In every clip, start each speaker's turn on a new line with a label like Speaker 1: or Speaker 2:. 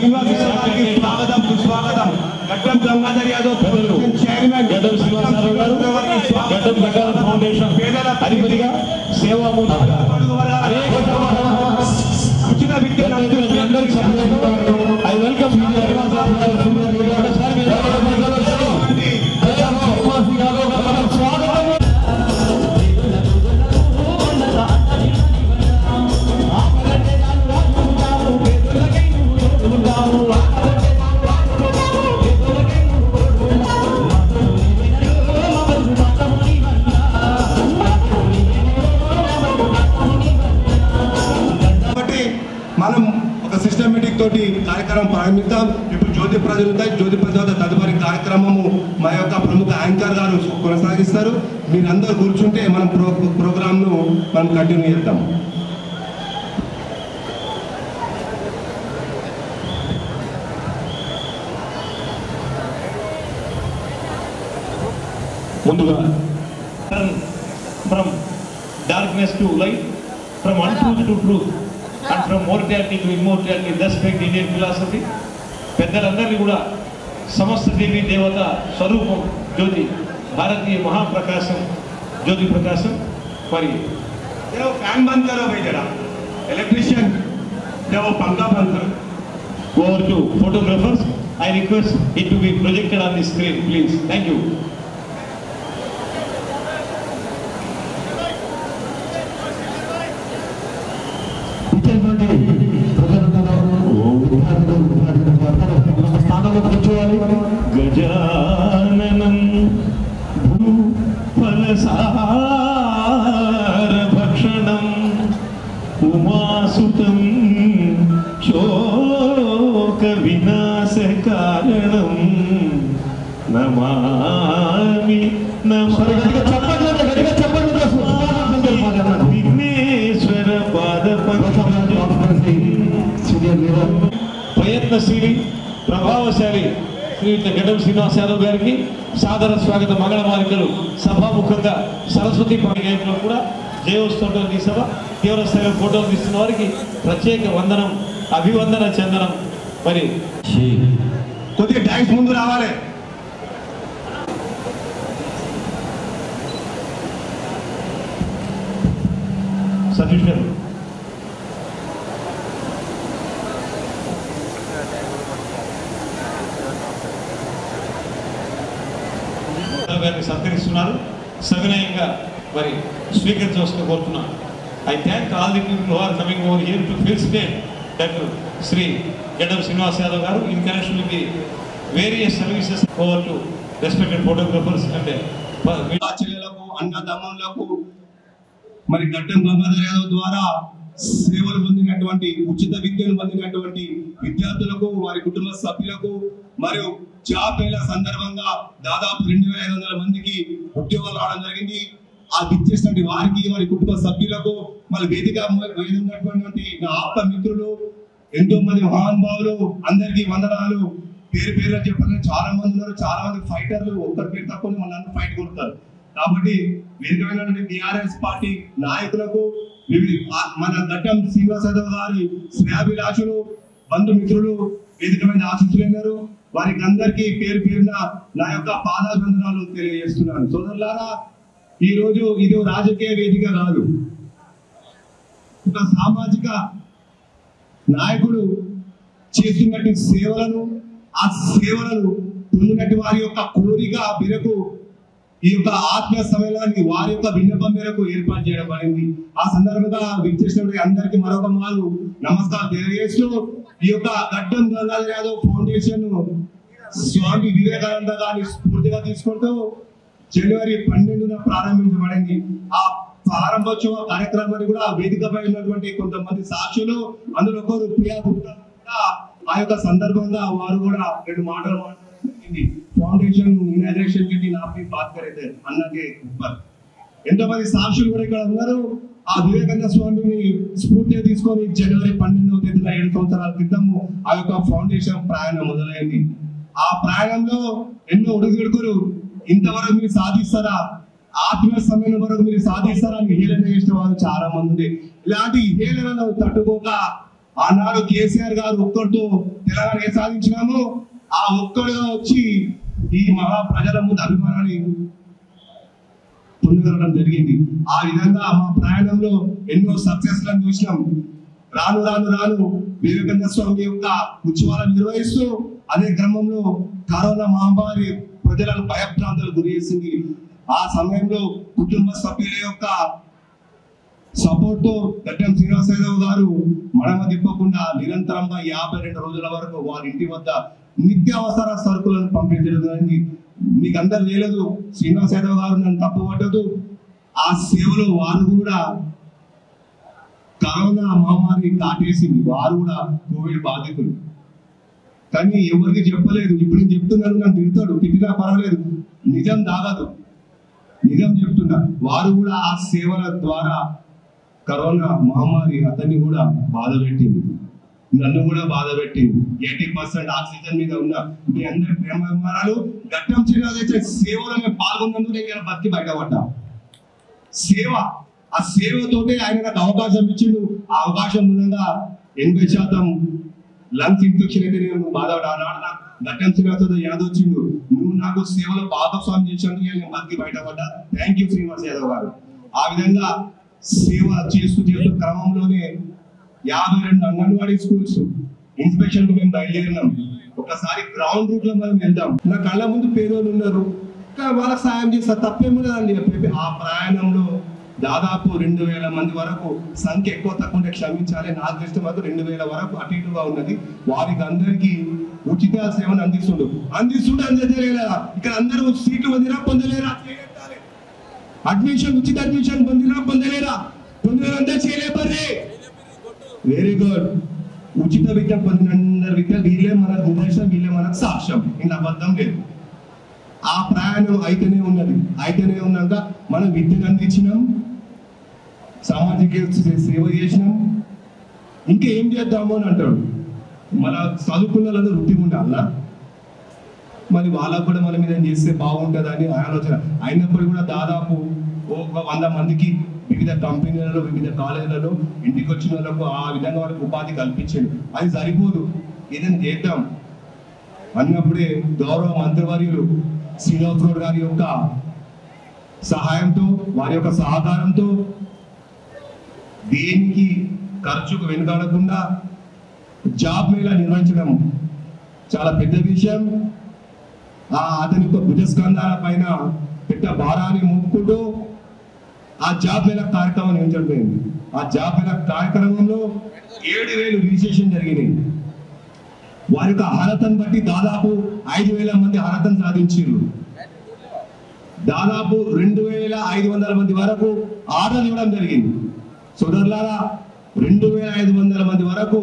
Speaker 1: శ్రీనివాస్ గారికి స్వాగతం సుస్వాగతం. గడ్డం గంగాధర్ యాదవ్ చైర్మన్,
Speaker 2: గడ్డం శ్రీనివాసరావు గారు గడ్డం గడ్డాల ఫౌండేషన్ అధిపతిగా సేవా
Speaker 1: ఉచిత విద్య
Speaker 2: ఐ వెల్కమ్
Speaker 3: మనం ఒక సిస్టమేటిక్ తోటి కార్యక్రమం ప్రారంభిద్దాం. ఇప్పుడు జ్యోతి ప్రజలు ఉంటాయి. జ్యోతి ప్రజల తదుపరి కార్యక్రమము మా యొక్క ప్రముఖ యాంకర్ గారు కొనసాగిస్తారు. మీరందరూ కూర్చుంటే మనం ప్రోగ్రామ్ను మనం కంటిన్యూ చేద్దాం.
Speaker 2: ముందుగా from darkness to light, from untruth to truth and from mortality to immortality, thus fact Indian philosophy. పెద్దలందరినీ కూడా సమస్త దేవి దేవత స్వరూపం జ్యోతి, భారతీయ మహాప్రకాశం జ్యోతి ప్రకాశం. మరి
Speaker 3: ఫ్యాన్ బంద్ కరో భై జరా, ఎలక్ట్రీషియన్ దేవో పంకా బంద్ కరో.
Speaker 2: Over to photographers. I request it to be projected on the screen please. Thank you. గజాననం ఫలసార భక్షణం ఉమాసుతం శోక వినాశ కారణం నమామి విఘ్నేశ్వర పాద ప్రయత్నశీలి ప్రభావశాలి శ్రీయుత గడ్డం శ్రీనివాస్ యాదవ్ గారికి సాదర స్వాగత మంగళమాలికలు. సభాముఖంగా సరస్వతి పండుగలో కూడా జయోత్సవంతో ఈ సభ తీవ్ర స్థాయిలో ఫోటోలు తీస్తున్న వారికి ప్రత్యేక వందనం, అభివందన చందనం. మరి
Speaker 3: కొద్దిగా థ్యాంక్స్ ముందు రావాలి.
Speaker 2: సతీష్ గారు గారిని సత్కరిస్తున్నారు. సవినయంగా మరి స్వీకరించవలసిన కోరుతున్నాను. I thank all the people who are coming over here to felicitate doctor Shri Gaddam Srinivas Yadav గారు in connection with the various services. Over to respected photographers అంటే
Speaker 3: చెల్లెలకు, అన్నదమ్ములకు మరి గడ్డం గంగాధర్ యాదవ్ ద్వారా సేవలు పొందినటువంటి, ఉచిత విద్యను పొందినటువంటి విద్యార్థులకు, వారి కుటుంబ సభ్యులకు మరియు జాబ్ మేళా సందర్భంగా దాదాపు 2500 మందికి ఉద్యోగాలు రావడం జరిగింది. ఆ విచ్చేసినటువంటి వారికి, వారి కుటుంబ సభ్యులకు, మళ్ళీ వేదిక ఉన్నటువంటి నా ఆప్త మిత్రులు, ఎంతో మంది మహానుభావులు అందరికీ వందనాలు. పేరు పేరు చెప్పాలని చాలా మంది ఉన్నారు. చాలా మంది ఫైటర్లు, ఒక్కరి పేరు తక్కువ మళ్ళీ ఫైట్ కొడతారు. కాబట్టి వేదికమైనటువంటి టిఆర్ఎస్ పార్టీ నాయకులకు, మన గడ్డం శ్రీనివాస్ యాదవ్ గారి శ్రేయాభిలాషులు, బంధుమిత్రులు, వేదికమైన ఆశిస్తున్నారు. వారికి అందరికీ పేరు పేరున నా యొక్క పాదాభివందనాలు తెలియజేస్తున్నాను. సోదరులారా, ఈ రోజు ఇది రాజకీయ వేదిక కాదు. ఒక సామాజిక నాయకుడు చేస్తున్నట్టు సేవలను, ఆ సేవలను పొందినట్టు వారి యొక్క కోరిక మేరకు ఈ యొక్క ఆత్మీయ సమ్మేళనాన్ని వారి యొక్క విన్నపం మేరకు ఏర్పాటు చేయడం జరిగింది. ఆ సందర్భంగా విచ్చేసినటువంటి అందరికీ మరొక మారు నమస్కారం తెలియజేస్తూ, ఈ యొక్క గడ్డం గంగాధర్ యాదవ్ ఫౌండేషన్ స్వామి వివేకానంద గారిని స్ఫూర్తిగా తీసుకుంటూ జనవరి 12న ప్రారంభించబడింది. ఆ ప్రారంభోత్సవ కార్యక్రమాన్ని కూడా వేదికపై ఉన్నటువంటి కొంతమంది సాక్షులు, అందులో ఒకరు ప్రియా గుప్తా, ఆ యొక్క సందర్భంగా వారు కూడా 2 మాటలు మాట్లాడింది. ఫౌండేషన్ ఇనాగ్రేషన్ కి నాపి బాత్ కరేతే అన్నకే ఊపర్. ఎంతో మంది సాక్షులు కూడా ఇక్కడ ఉన్నారు. ఆ వివేకానంద స్వామిని స్ఫూర్తిగా తీసుకొని జనవరి 12వ తేదీన 7 సంవత్సరాల క్రితం ఆ యొక్క ఫౌండేషన్ ప్రయాణం మొదలైంది. ఆ ప్రయాణంలో ఎన్నో ఒడుగుడుకులు, ఇంతవరకు మీరు సాధిస్తారా, ఆత్మీయ సమ్మేళనం వరకు మీరు సాధిస్తారా అని హేళన చేసిన వారు చాలా మంది ఉంది. ఇలాంటి హేళనను తట్టుకోక ఆనాడు కేసీఆర్ గారు ఒక్కడితో తెలంగాణ సాధించినాము, ఆ ఒక్కడుగా వచ్చి ఈ మహా ప్రజల ముందు అభిమానాన్ని పొందగలడం జరిగింది. ఆ విధంగా మా ప్రయాణంలో ఎన్నో సక్సెస్లను చూసినాం. రాను రాను రాను వివేకానంద స్వామి యొక్క ఉత్సవాలను నిర్వహిస్తూ అదే క్రమంలో కరోనా మహమ్మారి ప్రజలను భయభ్రాంతులకు గురి చేసింది. ఆ సమయంలో కుటుంబ సభ్యుల యొక్క సపోర్ట్ గడ్డం శ్రీనివాస యాదవ్ గారు మడమ తిప్పకుండా నిరంతరంగా 52 రోజుల వరకు వారి ఇంటి వద్ద నిత్యావసర సరుకులను పంపించడం జరిగింది. మీకు అందరు తెలియదు, శ్రీనివాస యాదవ్ గారు నన్ను తప్పుపట్టదు. ఆ సేవలో వారు కూడా కరోనా మహమ్మారి కాటేసింది, వారు కూడా కోవిడ్ బాధితులు. కానీ ఎవరికి చెప్పలేదు. ఇప్పుడు నేను చెప్తున్నాను, నన్ను తిడతాడు, తిట్టినా పర్వాలేదు, నిజం దాగదు, నిజం చెప్తున్నా. వారు కూడా ఆ సేవల ద్వారా కరోనా మహమ్మారి అతన్ని కూడా బాధ పెట్టింది, నన్ను కూడా బాధ పెట్టింది. 80% ఆక్సిజన్ మీద ఉన్న మీ అందరి ప్రేమ అభిమానాలు గడ్డం శ్రీనివాస సేవలో మేము పాల్గొన్నందుకు నేను బతికి బయటపడ్డా. సేవ, ఆ సేవతోటే ఆయన నాకు అవకాశం ఇచ్చిండు. ఆ అవకాశం మూలంగా 80% లంగ్స్ ఇన్ఫెక్షన్ అయితే నేను బాధపడ్డా. ఆనాడు నాకు గడ్డం శ్రీనివాస యాదవ్ వచ్చిండు, నువ్వు నాకు సేవలో భాగస్వామ్యం చేసినందుకు నేను బతికి బయటపడ్డా. థ్యాంక్ యూ శ్రీనివాస యాదవ్ గారు. ఆ విధంగా సేవ చేస్తూ క్రమంలోనే 52 అంగన్వాడీ స్కూల్స్ ఇన్స్పెక్షన్ కు మేము బయలుదేరినాం. ఒకసారి గ్రౌండ్ రూట్ లో మనం వెళ్దాం. నా కళ్ళ ముందు పేదోళ్ళు ఉన్నారు, వాళ్ళకి సాయం చేస్తా, తప్పేముండదండి చెప్పి ఆ ప్రయాణంలో దాదాపు 2000 మంది వరకు, సంఖ్య ఎక్కువ తక్కువ క్షమించాలి, నాకు దృష్టి మాత్రం 2000 వరకు అటు ఇటుగా ఉన్నది. వారికి అందరికీ ఉచిత సేవను అందిస్తుండే అందజేయలేరా? ఇక్కడ అందరూ సీట్లు పొందలేరా? అడ్మిషన్, ఉచిత అడ్మిషన్ పొందలేరా? పొందినంతా చేయలేపరే. Very good. ఉచిత విద్య పొందినందరి విద్య వీళ్ళే మనకు నిదర్శనం, వీళ్ళే మనకు సాక్ష్యం, ఇంత అబద్ధం లేదు. ఆ ప్రయాణం అయితేనే ఉన్నది. అయితేనే ఉన్నాక మనం విద్యను అందించినాం, సామాజిక సేవ చేసినాం. ఇంకా ఏం చేద్దాము అని అంటాడు. మన చదువుకున్న వృత్తి ఉండాలన్నా, మరి వాళ్ళకు కూడా మన మీద చేస్తే బాగుంటుందని ఆలోచన. అయినప్పుడు కూడా దాదాపు 100 మందికి వివిధ కంపెనీలలో, వివిధ కాలేజీలలో ఇంటికి వచ్చిన వాళ్ళకు ఆ విధంగా వాళ్ళకి ఉపాధి కల్పించాడు. అది సరిపోదు, ఏదైనా చేద్దాం అన్నప్పుడే గౌరవ మంత్రివర్యులు శ్రీనివాస్ గౌడ్ గారి యొక్క సహాయంతో, వారి యొక్క సహకారంతో దేనికి ఖర్చుకు వెనుకాడకుండా జాబ్ మేళా నిర్వహించడం చాలా పెద్ద విషయం. అతని యొక్క భుజస్కంధాల పైన పెద్ద భారాన్ని మోపుకుంటూ ఆ జాబ్ మేళా కార్యక్రమం నిర్వహించడం. ఆ జాబ్ మేళా కార్యక్రమంలో 7000 రిజిస్ట్రేషన్ జరిగినాయి. వారి యొక్క అర్హతను బట్టి దాదాపు 5000 మంది అర్హతను సాధించారు. దాదాపు 2500 మంది వరకు ఆర్డర్లు ఇవ్వడం జరిగింది. సోదరులారా, 2500 మంది వరకు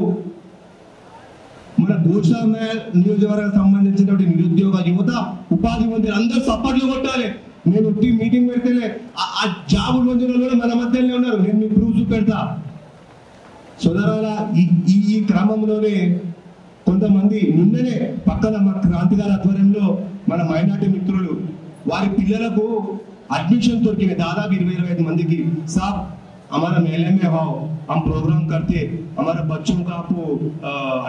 Speaker 3: మన గోషామేల్ నియోజకవర్గానికి సంబంధించినటువంటి నిరుద్యోగ యువత, ఉపాధి మంత్రులు అందరూ సపోర్ట్లు కొట్టాలి. నేను మీటింగ్ పెడితేనే ఆ జాబులు మంత్రులు కూడా మన మధ్యలోనే ఉన్నారు. నేను మీకు ప్రూఫ్ పెడతా. సోదరులారా, ఈ క్రమంలోనే కొంతమంది నిన్ననే పక్కన మన క్రాంతి గారి ఆధ్వర్యంలో మన మైనార్టీ మిత్రులు వారి పిల్లలకు అడ్మిషన్ దొరికినాయి. దాదాపు 20-25 మందికి. సాబ్ हमारा मेले में आओ, हम प्रोग्राम करते, हमारे बच्चों का आपको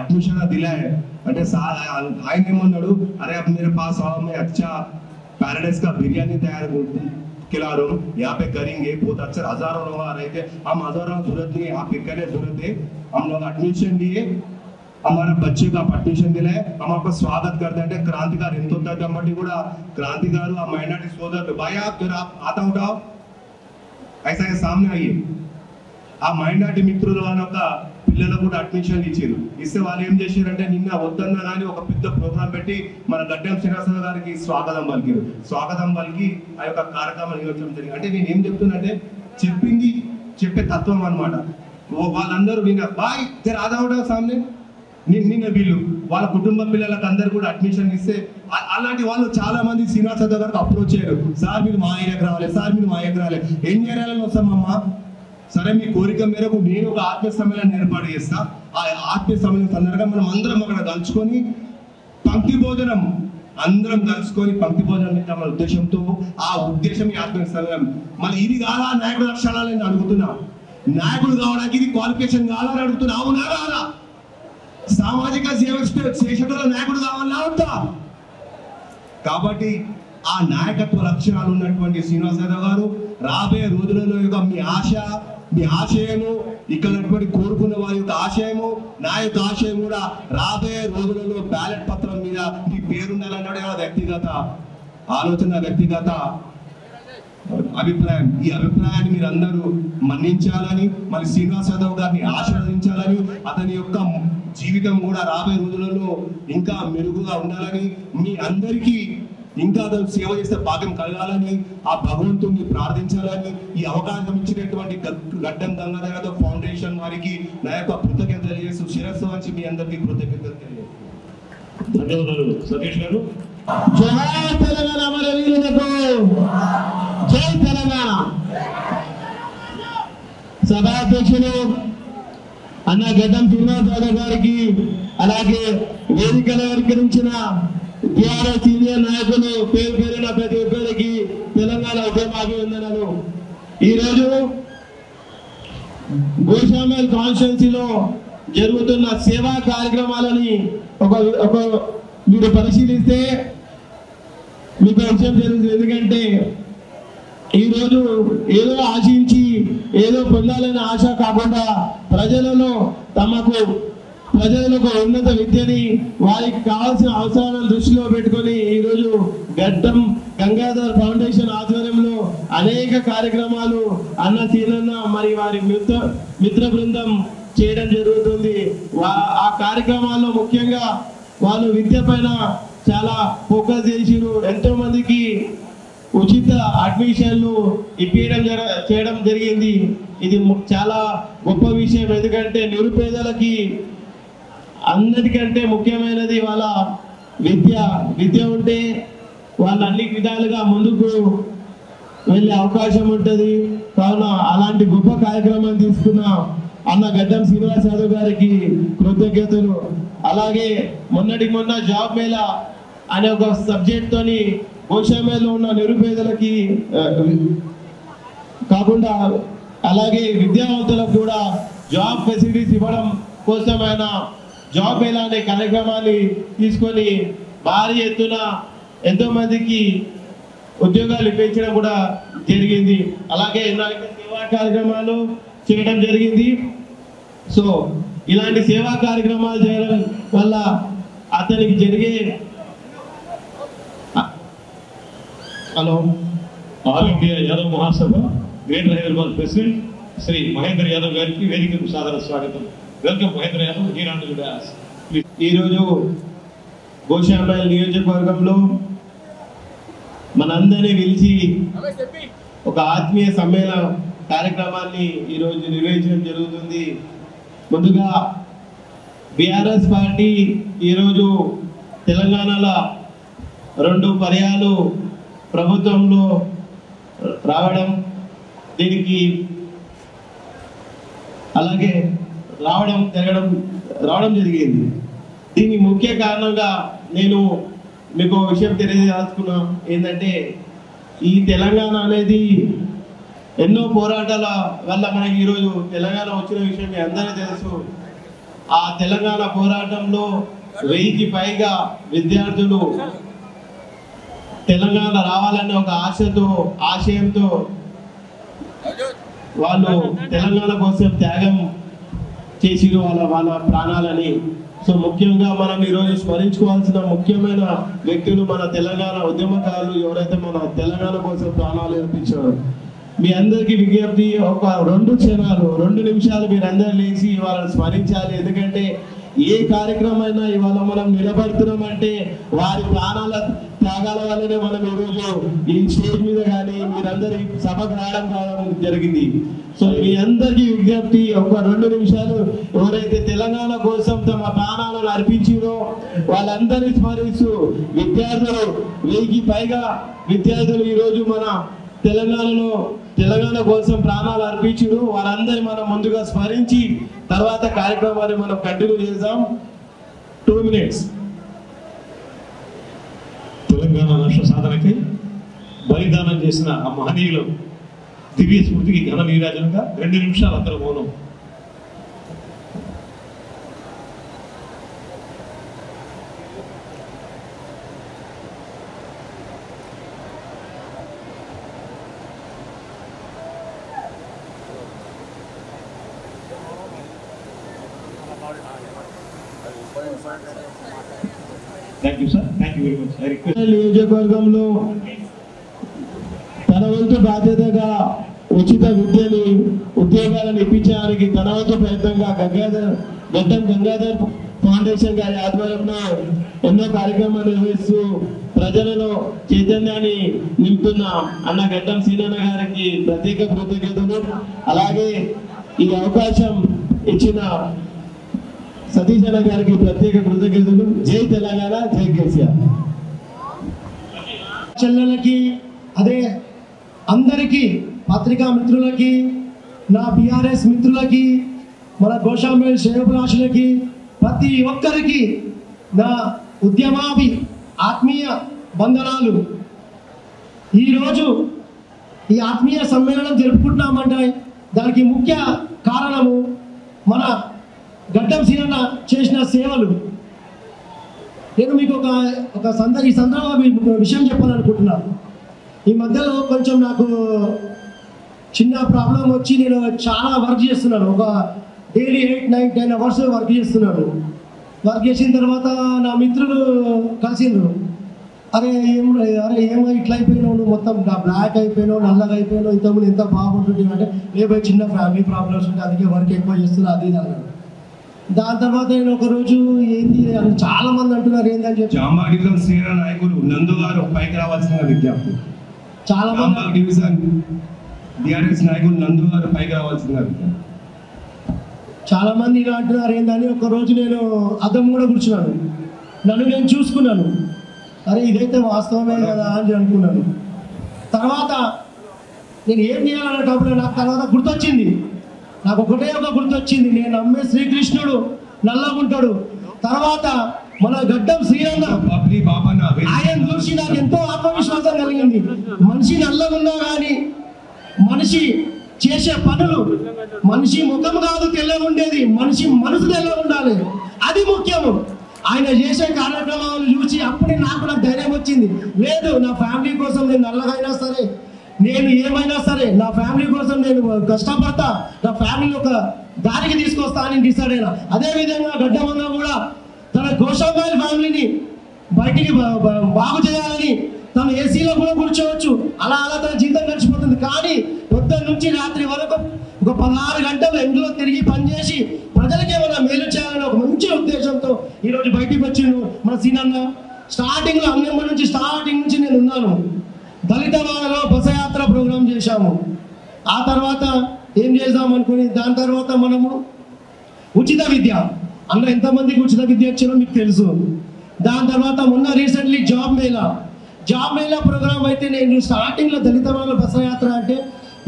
Speaker 3: एडमिशन दिला है. अरे ఆయన ఏమన్నాడు, अरे अब मेरे पास आओ, मैं अच्छा पैराडाइज का बिरयानी तैयार खिला रहा हूँ, यहाँ पे करेंगे, बहुत अच्छा. हजारों लोग आ रहे थे, हम हजारों जरूरत नहीं है, आप अकेले जरूरत है. हम लोग एडमिशन लिए, हमारे बच्चे का एडमिशन दिलाए, हम आपका स्वागत करते हैं. क्रांति गाరు ఎంత ఉంటారు కాబట్టి కూడా क्रांति గారు ఆ మైనారిటీ సోదరులు, भाई आप जरा आता उठाओ, ऐसा सामने आइए. ఆ మైనారిటీ మిత్రులు వాళ్ళ యొక్క పిల్లలకు కూడా అడ్మిషన్ ఇచ్చారు. ఇస్తే వాళ్ళు ఏం చేశారంటే నిన్న వద్దన్నా కానీ ఒక పెద్ద ప్రోగ్రాం పెట్టి మన గడ్డం శ్రీనివాస గారికి స్వాగతం పలికారు. స్వాగతం పలికి ఆ యొక్క కార్యక్రమం నిర్వహించడం జరిగింది. అంటే నేను ఏం చెప్తున్నంటే చెప్పింది చెప్పే తత్వం అనమాట. వాళ్ళందరూ నిన్న బాయ్ జర ఆదా ఉంటా సామ్నే నిన్న వీళ్ళు వాళ్ళ కుటుంబ పిల్లలకు అందరు కూడా అడ్మిషన్ ఇస్తే అలాంటి వాళ్ళు చాలా మంది శ్రీనివాస గారికి అప్రోచ్ అయ్యారు. సార్ మీరు మా ఏరియాకి రావాలి, సార్ మీరు మా ఏరియాకి రావాలి. ఏం చేయాలని వస్తామమ్మా, సరే మీ కోరిక మేరకు నేను ఒక ఆత్మీయ సమ్మేళనాన్ని ఏర్పాటు చేస్తా. ఆ ఆత్మీయ సమ్మేళనం సందర్భంగా మనం అందరం అక్కడ కలుసుకొని పంక్తి భోజనం, అందరం కలుసుకొని పంక్తి భోజనం మన ఉద్దేశంతో, ఆ ఉద్దేశం ఈ ఆత్మీయ సమ్మేళనం. మళ్ళీ ఇది కాదా నాయకుల లక్షణాలు నేను అడుగుతున్నా. నాయకుడు కావడానికి ఇది క్వాలిఫికేషన్ కావాలని అడుగుతున్నా, అవునా కాదా? సామాజిక సేవ చేసేటోళ్ళ నాయకుడు కావాలా అవుతా? కాబట్టి ఆ నాయకత్వ లక్షణాలు ఉన్నటువంటి శ్రీనివాస్ యాదవ్ గారు రాబోయే రోజులలో యొక్క మీ ఆశయము, ఇక్కడ కోరుకున్న వారి యొక్క ఆశయము, నా యొక్క ఆశయం కూడా రాబోయే రోజులలో బ్యాలెట్ పత్రం మీద మీ పేరుండాలన్నాడు. వ్యక్తిగత ఆలోచన, వ్యక్తిగత అభిప్రాయం. ఈ అభిప్రాయాన్ని మీరు అందరూ మన్నించాలని, మరి శ్రీనివాస్ యాదవ్ గారిని ఆశీర్వదించాలని, అతని యొక్క జీవితం కూడా రాబోయే రోజులలో ఇంకా మెరుగుగా ఉండాలని, మీ అందరికీ ఇంకా అతను సేవ చేసే భాగ్యం కలగాలని ఆ భగవంతుని ప్రార్థించాలని, ఈ అవకాశం ఇచ్చినటువంటి గడ్డం గంగాధర్ యాదవ్ ఫౌండేషన్ వారికి నా యొక్క కృతజ్ఞతలు తెలియజేస్తూ శిరస్సు వంచి మీ అందరికీ కృతజ్ఞతలు తెలియజేస్తాను.
Speaker 2: ధన్యవాదాలు సతీష్ గారు.
Speaker 4: జై తెలంగాణ అమరవీరులకు, జై తెలంగాణ. సభాధ్యక్షులు అన్న గడ్డం శ్రీనివాస్ యాదవ్ గారికి, అలాగే వేదికలు అలంకరించిన టిఆర్ఎస్ సీనియర్ నాయకులు పేరు పేరున ప్రతి ఒక్కరికి తెలంగాణ ఉద్యమ అభివందనలు. ఈరోజు గోషామల్ కాన్స్టిట్యున్సీలో జరుగుతున్న సేవా కార్యక్రమాలని ఒక మీరు పరిశీలిస్తే మీకు విషయం తెలుస్తుంది. ఎందుకంటే ఈరోజు ఏదో ఆశించి ఏదో పొందాలనే ఆశ కాకుండా ప్రజలకు ఉన్నత విద్యని, వారికి కావాల్సిన అవసరాలను దృష్టిలో పెట్టుకొని ఈరోజు గడ్డం గంగాధర్ ఫౌండేషన్ ఆధ్వర్యంలో అనేక కార్యక్రమాలు అన్న సీనన్న మరి వారి మిత్ర బృందం చేయడం జరుగుతుంది. ఆ కార్యక్రమాల్లో ముఖ్యంగా వాళ్ళు విద్య పైన చాలా ఫోకస్ చేసిరు. ఎంతో మందికి ఉచిత అడ్మిషన్లు చేయడం జరిగింది. ఇది చాలా గొప్ప విషయం. ఎందుకంటే నిరుపేదలకి అన్నిటికంటే ముఖ్యమైనది వాళ్ళ విద్య ఉంటే వాళ్ళు అన్ని విధాలుగా ముందుకు వెళ్ళే అవకాశం ఉంటుంది. కావున అలాంటి గొప్ప కార్యక్రమం తీసుకున్న అన్న గడ్డం శ్రీనివాస్ యాదవ్ గారికి కృతజ్ఞతలు. అలాగే మొన్న జాబ్ మేళా అనే ఒక సబ్జెక్ట్ తోని గోషామేలో ఉన్న నిరుపేదలకి కాకుండా అలాగే విద్యావంతులకు కూడా జాబ్ ఫెసిలిటీస్ ఇవ్వడం కోసం ఆయన జాబ్ మేళా అనే కార్యక్రమాన్ని తీసుకొని భారీ ఎత్తున ఎంతో మందికి ఉద్యోగాలు ఇప్పించడం కూడా జరిగింది. అలాగే సేవా కార్యక్రమాలు చేయడం జరిగింది. సో ఇలాంటి సేవా కార్యక్రమాలు చేయడం వల్ల అతనికి జరిగే
Speaker 2: ఆల్ ఇండియా యాదవ్ మహాసభ గ్రేటర్ హైదరాబాద్ ప్రెసిడెంట్ శ్రీ మహేందర్ యాదవ్ గారికి వేదికకు సాదర స్వాగతం. వెల్కమ్ మహేందర్ యాదవ్.
Speaker 4: ఈరోజు గోషామల్ నియోజకవర్గంలో మనందరినీ పిలిచి ఒక ఆత్మీయ సమ్మేళన కార్యక్రమాన్ని ఈరోజు నిర్వహించడం జరుగుతుంది. ముందుగా బీఆర్ఎస్ పార్టీ ఈరోజు తెలంగాణలో 2 పర్యాలు ప్రభుత్వంలో రావడం, దీనికి అలాగే రావడం జరిగింది. దీనికి ముఖ్య కారణంగా నేను మీకు విషయం తెలియజేసుకున్నా ఏంటంటే, ఈ తెలంగాణ అనేది ఎన్నో పోరాటాల వల్ల మనకి ఈరోజు తెలంగాణ వచ్చిన విషయం మీ అందరికీ తెలుసు. ఆ తెలంగాణ పోరాటంలో 1000కి పైగా విద్యార్థులు తెలంగాణ రావాలనే ఒక ఆశయంతో వాళ్ళు తెలంగాణ కోసం త్యాగం చేసిరు వాళ్ళ ప్రాణాలని. సో ముఖ్యంగా మనం ఈరోజు స్మరించుకోవాల్సిన ముఖ్యమైన వ్యక్తులు మన తెలంగాణ ఉద్యమకారులు, ఎవరైతే మన తెలంగాణ కోసం ప్రాణాలు అర్పించారు. మీ అందరికీ విజ్ఞప్తి, ఒక 2 నిమిషాలు మీరు అందరూ లేచి వాళ్ళని స్మరించాలి. ఎందుకంటే ఏ కార్యక్రమైనా ఇవాళ మనం నిలబడుతున్నామంటే వారి ప్రాణాల త్యాగాల వల్లనే మనం ఈరోజు ఈ స్టేజ్ మీద కానీ మీరందరి సభకు రావడం జరిగింది. సో మీ అందరికీ విజ్ఞప్తి, ఒక 2 నిమిషాలు ఎవరైతే తెలంగాణ కోసం తమ ప్రాణాలను అర్పించారో వాళ్ళందరినీ స్మరిస్తూ, విద్యార్థులు 1000కి పైగా విద్యార్థులు ఈరోజు మన తెలంగాణ కోసం ప్రాణాలు అర్పించారు. వారందరి మనం ముందుగా స్మరించి తర్వాత కార్యక్రమాన్ని మనం కంటిన్యూ చేద్దాం. 2 minutes.
Speaker 2: తెలంగాణ రాష్ట్ర సాధనకి బలిదానం చేసిన ఆ మహనీయులు దివ్య స్మృతికి ఘన నీరాజనంగా 2 నిమిషాలు అందరూ మౌనం. Thank you sir, thank you very much. I request
Speaker 4: నియోజకవర్గంలో తన వంతు బాధ్యతగా ఉచిత విద్యని ఉద్యోగాలను ఇప్పించడానికి తన వంతు ప్రయత్నంగా గడ్డం గంగాధర్ ఫౌండేషన్ గారి ఆధ్వర్యంలో ఎన్నో కార్యక్రమాలు నిర్వహిస్తూ ప్రజలలో చైతన్యాన్ని నింపుతున్న అన్న గడ్డం సీనన్న గారికి ప్రత్యేక కృతజ్ఞతలు. అలాగే ఈ అవకాశం ఇచ్చిన సతీష్ అన్న గారికి ప్రత్యేక కృతజ్ఞతలు. జై తెలంగాణ, జై కేసీఆర్.
Speaker 5: చెల్లెలకి అదే అందరికీ పత్రికా మిత్రులకి, నా బీఆర్ఎస్ మిత్రులకి, మన గోషాంబేల్ శ్రేయోభిలాషులకి, ప్రతి ఒక్కరికి నా ఉద్యమాభి ఆత్మీయ వందనాలు. ఈరోజు ఈ ఆత్మీయ సమ్మేళనం జరుపుకుంటున్నామంటే దానికి ముఖ్య కారణము మన గడ్డం సీనన్న చేసిన సేవలు. నేను మీకు ఈ సందర్భంగా విషయం చెప్పాలనుకుంటున్నాను. ఈ మధ్యలో కొంచెం నాకు చిన్న ప్రాబ్లం వచ్చి నేను చాలా వర్క్ చేస్తున్నాను. ఒక డైలీ 8, 9, 10 అవర్స్ వర్క్ చేస్తున్నాను. వర్క్ చేసిన తర్వాత నా మిత్రులు కలిసిండ్రు. అరే ఏమో ఇట్లా అయిపోయినావు, నువ్వు మొత్తం బ్లాక్ అయిపోయినావు, నల్లగా అయిపోయినావు, ఇంతకుముందు ఎంత బాగుంటుంది అంటే లేబో చిన్న ఫ్యామిలీ ప్రాబ్లమ్స్ ఉంటే అందుకే వర్క్ ఎక్కువ చేస్తున్నా అది ఇది అన్నాడు. దాని తర్వాత నేను ఒక రోజు ఏంది చాలా మంది అంటున్నారు ఏంటని చెప్పి
Speaker 3: జాంబా డివిజన్ సీనియర్ నాయకులు నందు గారు పైకి రావాల్సిన విజ్ఞప్తి.
Speaker 5: చాలా
Speaker 3: జాంబా డివిజన్ బీఆర్ఎస్ నాయకులు నందు గారు పైకి రావాల్సిన విజ్ఞప్తి.
Speaker 5: చాలా మంది ఇలా అంటున్నారు ఏందని ఒక రోజు నేను అద్దం కూడా కూర్చున్నాను. నన్ను నేను చూసుకున్నాను. అరే ఇదైతే వాస్తవమే కదా అని అనుకున్నాను. తర్వాత నేను ఏం చేయాలనేటప్పుడు నాకు తర్వాత గుర్తొచ్చింది. నాకు ఒకటే గుర్తొచ్చింది. నేను నమ్మే శ్రీకృష్ణుడు నల్లగుంటాడు. తర్వాత మన గడ్డం శ్రీరన్న ఆయన చూసి నాకు ఎంతో ఆత్మవిశ్వాసం కలిగింది. మనిషి నల్లగున్నా కానీ మనిషి చేసే పనులు, మనిషి ముఖం కాదు తెల్లగా ఉండేది, మనిషి మనసు తెల్లగా ఉండాలి, అది ముఖ్యము. ఆయన చేసే కార్యక్రమాలు చూసి అప్పుడే నాకు ధైర్యం వచ్చింది. లేదు, నా ఫ్యామిలీ కోసం నేను నల్లగైనా సరే, నేను ఏమైనా సరే నా ఫ్యామిలీ కోసం నేను కష్టపడతా, నా ఫ్యామిలీని ఒక దారికి తీసుకొస్తా అని డిసైడ్ అయినా. అదేవిధంగా గడ్డమన్న కూడా తన గోషాంబేల్ ఫ్యామిలీని బయటికి బాగు చేయాలని తను ఏసీలో కూడా కూర్చోవచ్చు, అలా అలా తన జీవితం గడిచిపోతుంది. కానీ పొద్దున్న నుంచి రాత్రి వరకు ఒక 16 గంటలు ఎండలో తిరిగి పనిచేసి ప్రజలకి ఏమైనా మేలు చేయాలని ఒక మంచి ఉద్దేశంతో ఈరోజు బయటికి వచ్చిండు మన సీనన్న. స్టార్టింగ్లో అన్నెంబర్ నుంచి స్టార్టింగ్ నుంచి నేను ఉన్నాను. దళిత వాడలో బసయాత్ర ప్రోగ్రాం చేశాము. ఆ తర్వాత ఏం చేద్దాం అనుకుని దాని తర్వాత మనము ఉచిత విద్య, అందులో ఎంతమందికి ఉచిత విద్య ఇచ్చారో మీకు తెలుసు. దాని తర్వాత మొన్న రీసెంట్లీ జాబ్ మేళా ప్రోగ్రామ్ అయితే నేను స్టార్టింగ్లో దళిత వాడలో బసయాత్ర అంటే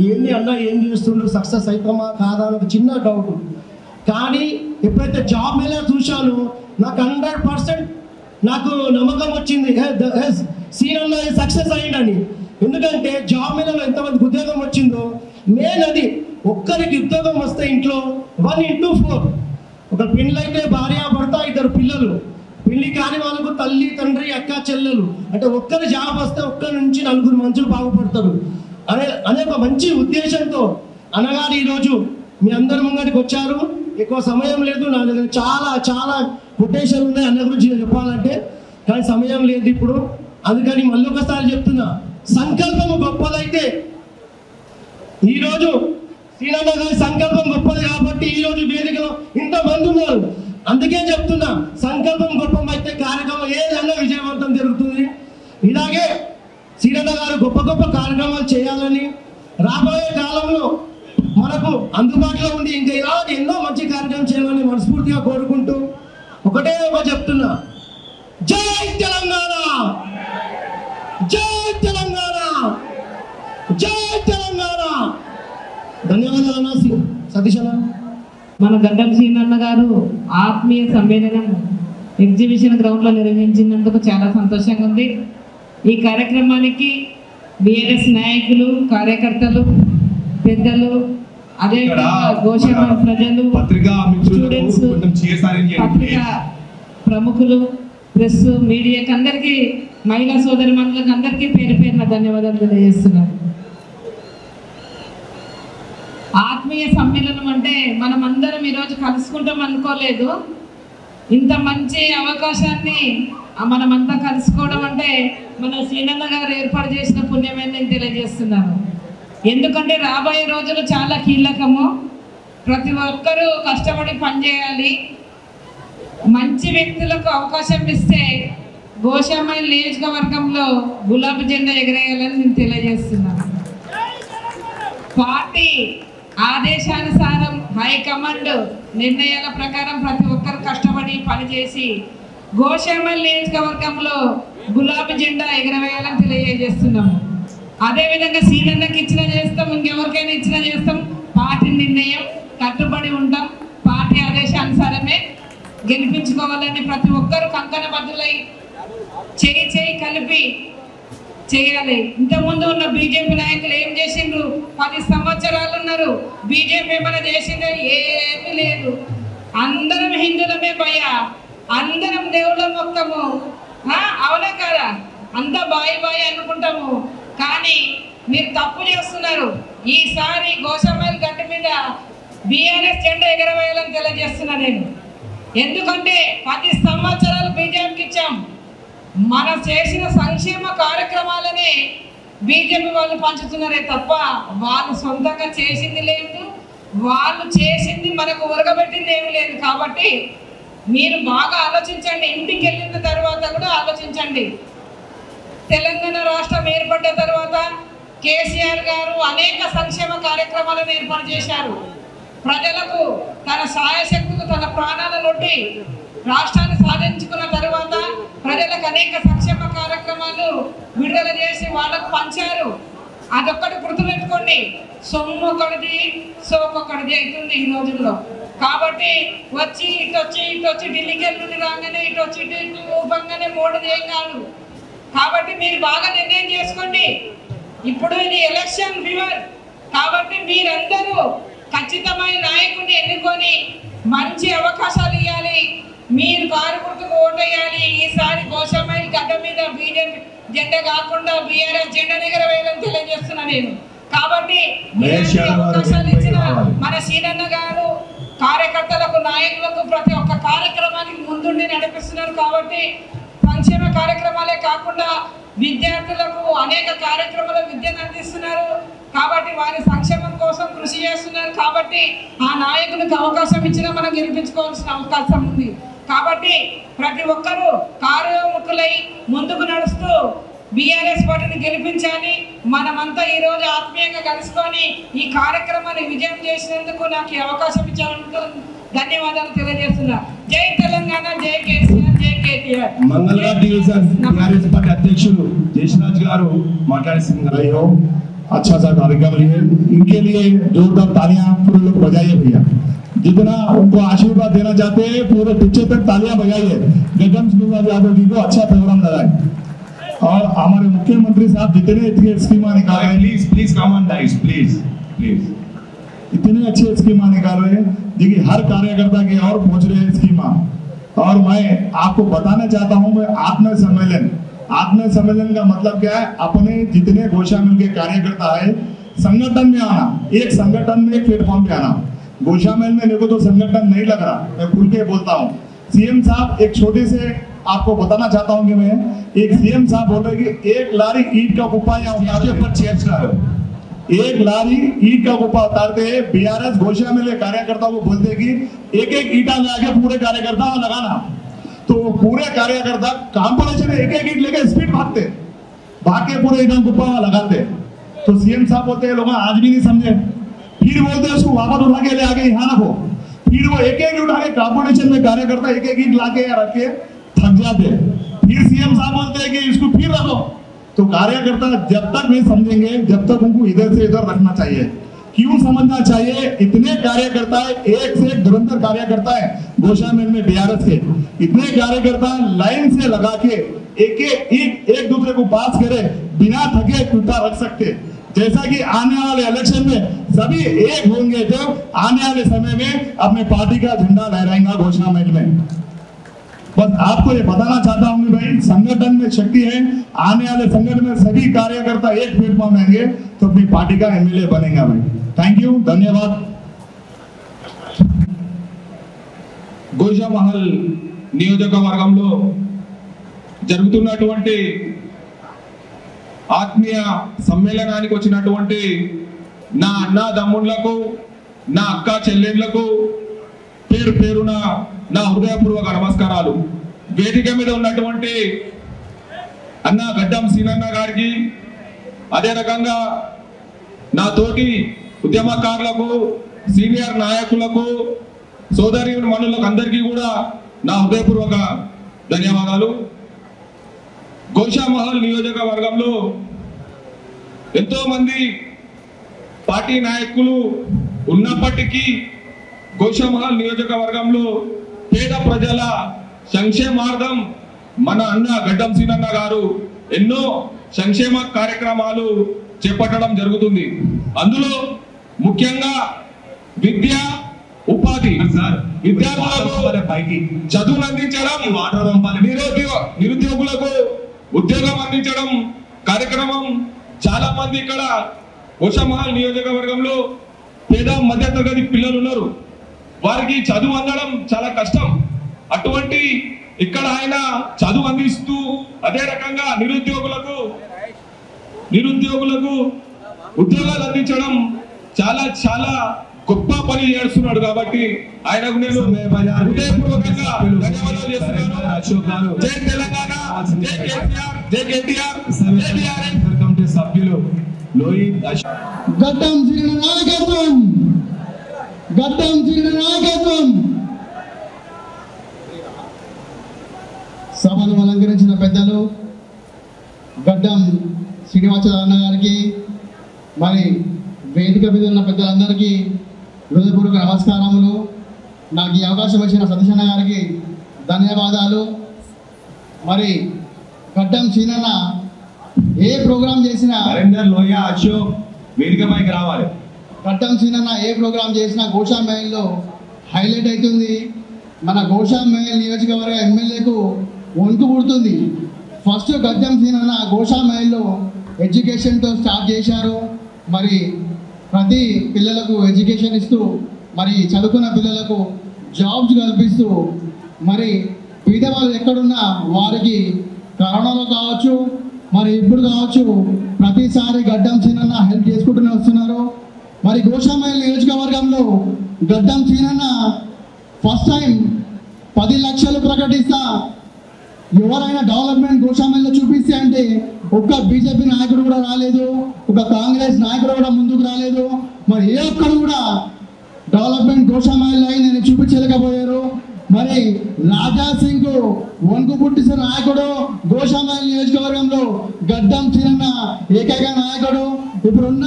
Speaker 5: ఏంది అన్న ఏం చేస్తుండ్రు, సక్సెస్ అవుతామా కాదా అని ఒక చిన్న డౌట్. కానీ ఎప్పుడైతే జాబ్ మేళా చూశానో నాకు 100% నాకు నమ్మకం వచ్చింది సీనన్న సక్సెస్ అయ్యిందని. ఎందుకంటే జాబ్ మేళాలో ఎంతమందికి ఉద్యోగం వచ్చిందో మెయిన్ అది. ఒక్కరికి ఉద్యోగం వస్తే ఇంట్లో 1 into 4, ఒక పెళ్ళైతే భార్య భర్త 2 పిల్లలు, పెళ్లి కాని వాళ్ళకు తల్లి తండ్రి అక్క చెల్లెలు, అంటే ఒక్కరి జాబ్ వస్తే ఒక్కరి నుంచి 4 మనుషులు బాగుపడతారు అనే ఒక మంచి ఉద్దేశంతో అనగానే ఈరోజు మీ అందరి ముంగడికి వచ్చారు. ఎక్కువ సమయం లేదు, నా దగ్గర చాలా చాలా కొటేషన్లు ఉన్నాయి అన్న గురించి చెప్పాలంటే, కానీ సమయం లేదు ఇప్పుడు. అందుకని మళ్ళీ ఒకసారి చెప్తున్నా, సంకల్పము గొప్పదైతే ఈరోజు సీనన్న గారి సంకల్పం గొప్పది కాబట్టి ఈరోజు వేదికలో ఇంతమంది ఉన్నారు. అందుకే చెప్తున్నా, సంకల్పం గొప్పమైతే కార్యక్రమం ఏదైనా విజయవంతం జరుగుతుంది. ఇలాగే సీనన్న గారు గొప్ప గొప్ప కార్యక్రమాలు చేయాలని, రాబోయే కాలంలో మనకు అందుబాటులో ఉండి ఇంకా ఇలాంటి ఎన్నో మంచి కార్యక్రమం చేయాలని మనస్ఫూర్తిగా కోరుకుంటూ ఒకటే చెప్తున్నా, జై తెలంగాణ, జై తెలంగాణ, జై తెలంగాణ. ధన్యవాదాలు అన్న సతీష్ అన్న.
Speaker 6: మన గడ్డం సీనన్న గారు ఆత్మీయ సమ్మేళనం ఎగ్జిబిషన్ గ్రౌండ్లో నిర్వహించినందుకు చాలా సంతోషంగా ఉంది. ఈ కార్యక్రమానికి బీఆర్ఎస్ నాయకులు, కార్యకర్తలు, పెద్దలు, అదేవిధంగా గోశాల ప్రజలు,
Speaker 3: పత్రికా
Speaker 6: స్టూడెంట్స్, పత్రికా ప్రముఖులు, ప్రెస్, మీడియాకి అందరికీ, మహిళా సోదరిమణులకు అందరికీ పేరు పేరున ధన్యవాదాలు తెలియజేస్తున్నాను. ఆత్మీయ సమ్మేళనం అంటే మనం అందరం ఈరోజు కలుసుకుంటాం అనుకోలేదు. ఇంత మంచి అవకాశాన్ని మనమంతా కలుసుకోవడం అంటే మన సీనన్న గారు ఏర్పాటు చేసిన పుణ్యమని నేను తెలియజేస్తున్నాను. ఎందుకంటే రాబోయే రోజులు చాలా కీలకము. ప్రతి ఒక్కరూ కష్టపడి పనిచేయాలి. మంచి వ్యక్తులకు అవకాశం ఇస్తే గోశామైల్ నియోజకవర్గంలో గులాబీ జెండా ఎగరేయాలని నేను తెలియజేస్తున్నాను. పార్టీ ఆదేశానుసారం హైకమాండ్ నిర్ణయాల ప్రకారం ప్రతి ఒక్కరు కష్టపడి పనిచేసి గోశామైల్ నియోజకవర్గంలో గులాబీ జెండా ఎగరవేయాలని తెలియజేస్తున్నాము. అదేవిధంగా సీనన్నకి ఇచ్చిన చేస్తాం, ఇంకెవరికైనా ఇచ్చిన చేస్తాం. పార్టీ నిర్ణయం కట్టుబడి ఉంటాం. పార్టీ ఆదేశానుసారమే గెలిపించుకోవాలని ప్రతి ఒక్కరు కంకణబద్ధులై చేయి కలిపి చేయాలి. ఇంతకుముందు ఉన్న బీజేపీ నాయకులు ఏం చేసిండ్రు? 10 సంవత్సరాలు ఉన్నారు. బీజేపీ ఏమైనా చేసిందో ఏమీ లేదు. అందరం హిందువులమే భయ, అందరం దేవుళ్ళ మొత్తము, అవునా కదా? అంతా బాయి అనుకుంటాము. కానీ మీరు తప్పు చేస్తున్నారు. ఈసారి గోశామైల్ గడ్డ మీద బీఆర్ఎస్ జెండా ఎగరవేయాలని తెలియజేస్తున్నా నేను. ఎందుకంటే 10 సంవత్సరాలు బీజేపీకి ఇచ్చాం. మనం చేసిన సంక్షేమ కార్యక్రమాలనే బీజేపీ వాళ్ళు పంచుతున్నారే తప్ప వాళ్ళు సొంతంగా చేసింది లేదు. వాళ్ళు చేసింది మనకు ఉరగబెట్టింది ఏమి లేదు. కాబట్టి మీరు బాగా ఆలోచించండి. ఇంటికి వెళ్ళిన తర్వాత కూడా ఆలోచించండి. తెలంగాణ రాష్ట్రం ఏర్పడ్డ తర్వాత కేసీఆర్ గారు అనేక సంక్షేమ కార్యక్రమాలను ఏర్పాటు చేశారు. ప్రజలకు తన సాయశక్తులు, తన ప్రాణాలనుండి రాష్ట్రాన్ని సాధించుకున్న తర్వాత ప్రజలకు అనేక సంక్షేమ కార్యక్రమాలు విడుదల చేసి వాళ్ళకు పంచారు. అదొక్కటి గుర్తుపెట్టుకోండి. సొమ్ము ఒకటిది, సోకొకటిది అవుతుంది ఈ రోజుల్లో. కాబట్టి ఇటు వచ్చి ఢిల్లీకి వెళ్ళి రాగానే ఇటు వచ్చి ఊపంగానే మోడీ ఏం కాదు. కాబట్టి మీరు బాగా నిర్ణయం చేసుకోండి. ఇప్పుడు ఇది ఎలక్షన్ ఫీవర్. కాబట్టి మీరందరూ ఖచ్చితమైన నాయకుడిని ఎన్నుకొని మంచి అవకాశాలు ఇవ్వాలి. మీరు కారు గుర్తుకు ఓటేయాలి. ఈసారి గోశామైల్ గడ్డ మీద బీజేపీ జెండా కాకుండా బీఆర్ఎస్ జెండా ఎగరవేయాలని తెలియజేస్తున్నా నేను. కాబట్టి అవకాశాలు ఇచ్చిన మన సీనన్న గారు కార్యకర్తలకు, నాయకులకు ప్రతి ఒక్క కార్యక్రమానికి ముందుండి నడిపిస్తున్నారు. కాబట్టి సంక్షేమ కార్యక్రమాలే కాకుండా విద్యార్థులకు అనేక కార్యక్రమాలు విద్యను అందిస్తున్నారు. కాబట్టి వారి సంక్షేమం కోసం కృషి చేస్తున్నారు. కాబట్టి ఆ నాయకులకు అవకాశం ఇచ్చినా మనం గెలిపించుకోవాల్సిన అవకాశం ఉంది. కాబట్టి ప్రతి ఒక్కరూ కార్యోముఖులై ముందుకు నడుస్తూ బీఆర్ఎస్ పార్టీని గెలిపించాలి. మనమంతా ఈరోజు ఆత్మీయంగా కలుసుకొని ఈ కార్యక్రమాన్ని విజయం చేసినందుకు నాకు ఈ అవకాశం ఇచ్చారంటూ ధన్యవాదాలు తెలియజేస్తున్నా. జై తెలంగాణ, జై కేసీఆర్, జై కేటీఆర్.
Speaker 3: మంగళవారం డివిజన్ బీఆర్ఎస్ పార్టీ అధ్యక్షులు జయశ్రాజ్ గారు మాట్లాడుతున్నారు.
Speaker 7: अच्छा सा कार्यक्रम लिए, इनके लिए जोरदार तालियां पूरे लोग बजाइए भैया। जितना उनको आशीर्वाद देना चाहते हैं पूरे पीछे तक तालियां बजाइए। गगन सिंह यादव जी को अच्छा प्रोग्राम लगाए। और हमारे मुख्यमंत्री साहब जितने स्कीम निकाले,
Speaker 3: please come on dice, please
Speaker 7: इतने अच्छे स्कीम निकाल रहे हैं देखिए, हर कार्यकर्ता के और पहुंच रहे हैं स्कीम। और मैं आपको बताना चाहता हूँ, मैं आत्म सम्मेलन का मतलब क्या है? अपने जितने गोशामिल के कार्यकर्ता है संगठन में आना, एक संगठन में एक प्लेटफॉर्म पे आना। गोशामिल में देखो तो संगठन नहीं लग रहा, मैं खुल के बोलता हूँ। सीएम साहब एक छोटे से आपको बताना चाहता हूँ कि मैं एक सीएम साहब बोल रहे कि 1 लारी ईट का कुप्पा यहाँ एक लारी ईट का कुप्पा उतारते हैं। बीआरएस गोशामिल के कार्यकर्ताओं को बोलते हैं कि एक ईटा लाके पूरे कार्यकर्ता लगाना। तो पूरे कार्यकर्ता कॉम्पिटिशन में एक ईट लेके स्पीड भाग के पूरे ईटा कुप्पा लगाते। तो सीएम साहब बोलते हैं लोग आज भी नहीं समझे, फिर बोलते हैं उसको वापस उठा के ले आके यहाँ रखो। फिर वो एक उठा के कॉम्पिटिशन में कार्यकर्ता एक ईट लाके रख के थक जाते। फिर सीएम साहब बोलते हैं कि इसको फिर रखो। तो कार्यकर्ता जब तक नहीं समझेंगे, जब तक उनको इधर से इधर रखना चाहिए। क्यों समझना चाहिए? इतने कार्यकर्ता है, एक से एक धुरंधर कार्यकर्ता है गोशामिल में बीआरएस के। इतने कार्यकर्ता लाइन से लगा के एक दूसरे को पास करे, बिना थके टूटा रख सकते। जैसा कि आने वाले इलेक्शन में सभी एक होंगे तो आने वाले समय में अपने पार्टी का झंडा लहराएंगा घोषणा महल में। बस आपको ये बताना चाहता हूँ कि भाई संगठन में शक्ति है, आने वाले संगठन में सभी कार्यकर्ता एक प्लेटफॉर्म रहेंगे तो अपनी पार्टी का एमएलए बनेगा भाई। थैंक यू, धन्यवाद।
Speaker 3: గోషామహల్ నియోజకవర్గంలో జరుగుతున్నటువంటి ఆత్మీయ సమ్మేళనానికి వచ్చినటువంటి నా అన్నదమ్ముళ్లకు, నా అక్క చెల్లెళ్లకు పేరు పేరున నా హృదయపూర్వక నమస్కారాలు. వేదిక మీద ఉన్నటువంటి అన్న గడ్డం సీనన్న గారికి, అదే రకంగా నా తోటి ఉద్యమకారులకు, సీనియర్ నాయకులకు, సోదరి మనులకు అందరికీ కూడా నా హృదయపూర్వక ధన్యవాదాలు. గోషామహల్ నియోజకవర్గంలో ఎంతో మంది పార్టీ నాయకులు ఉన్నప్పటికీ గోషామహల్ నియోజకవర్గంలో పేద ప్రజల సంక్షేమార్థం మన అన్న గడ్డం సీనన్న గారు ఎన్నో సంక్షేమ కార్యక్రమాలు చేపట్టడం జరుగుతుంది. అందులో ముఖ్యంగా విద్య, ఉపాధి, విద్యార్థులకు చదువులు అందించడం, నిరుద్యోగులకు ఉద్యోగం అందించడం కార్యక్రమం. చాలా మంది ఇక్కడ గోషామహల్ నియోజకవర్గంలో పేద మధ్య తరగతి పిల్లలు ఉన్నారు, వారికి చదువు అందడం చాలా కష్టం. అటువంటి ఇక్కడ ఆయన చదువు అందిస్తూ అదే రకంగా నిరుద్యోగులకు ఉద్యోగాలు అందించడం చాలా చాలా గొప్ప పని చేస్తున్నాడు. కాబట్టి ఆయనకు నేను హృదయపూర్వకంగా ధన్యవాదాలు చేస్తున్నాను. జై తెలంగాణ, జై కేసీఆర్, జై కేటీఆర్, జై బీఆర్ఎస్ కమిటీ సభ్యులు లోహిత్
Speaker 5: గడ్డం సీనన్న నాయకత్వం, గడ్డం సీనన్న నాయకత్వం. సభను అలంకరించిన పెద్దలు గడ్డం శ్రీనివాసరావు అన్న గారికి, మరి వేదిక మీద ఉన్న పెద్దలందరికీ హృదయపూర్వక నమస్కారములు. నాకు ఈ అవకాశం ఇచ్చిన సతీష్ అన్న గారికి ధన్యవాదాలు. మరి గడ్డం సీనన్న ఏ ప్రోగ్రాం చేసినా
Speaker 3: వేదికపైకి రావాలి.
Speaker 5: గడ్డం సీనన్న ఏ ప్రోగ్రాం చేసినా గోషామహల్లో హైలైట్ అవుతుంది. మన గోషామహల్ నియోజకవర్గ ఎమ్మెల్యేకు వణుకు పుడుతుంది. ఫస్ట్ గడ్డం సీనన్న గోషామహల్లో ఎడ్యుకేషన్తో స్టార్ట్ చేశారు. మరి ప్రతి పిల్లలకు ఎడ్యుకేషన్ ఇస్తూ, మరి చదువుకున్న పిల్లలకు జాబ్స్ కల్పిస్తూ, మరి పేదవాళ్ళు ఎక్కడున్నా వారికి కరోనాలో కావచ్చు, మరి ఇప్పుడు కావచ్చు, ప్రతిసారి గడ్డం సీనన్న హెల్ప్ చేసుకుంటూనే వస్తున్నారు. మరి గోషామహల్ నియోజకవర్గంలో గడ్డం సీనన్న ఫస్ట్ టైం 10 లక్షలు ప్రకటిస్తా, ఎవరైనా డెవలప్మెంట్ గోషామహల్లో చూపిస్తే అంటే ఒక్క బీజేపీ నాయకుడు కూడా రాలేదు, ఒక కాంగ్రెస్ నాయకుడు కూడా ముందుకు రాలేదు. మరి ఏ ఒక్కరు కూడా డెవలప్మెంట్ గోషామహల్లో నేను చూపించలేకపోయారు. మరి రాజా సింగ్ వణుకు పుట్టించిన నాయకుడు గోషామహల్ నియోజకవర్గంలో గడ్డం సీనన్న ఏకైక నాయకుడు. ఇప్పుడున్న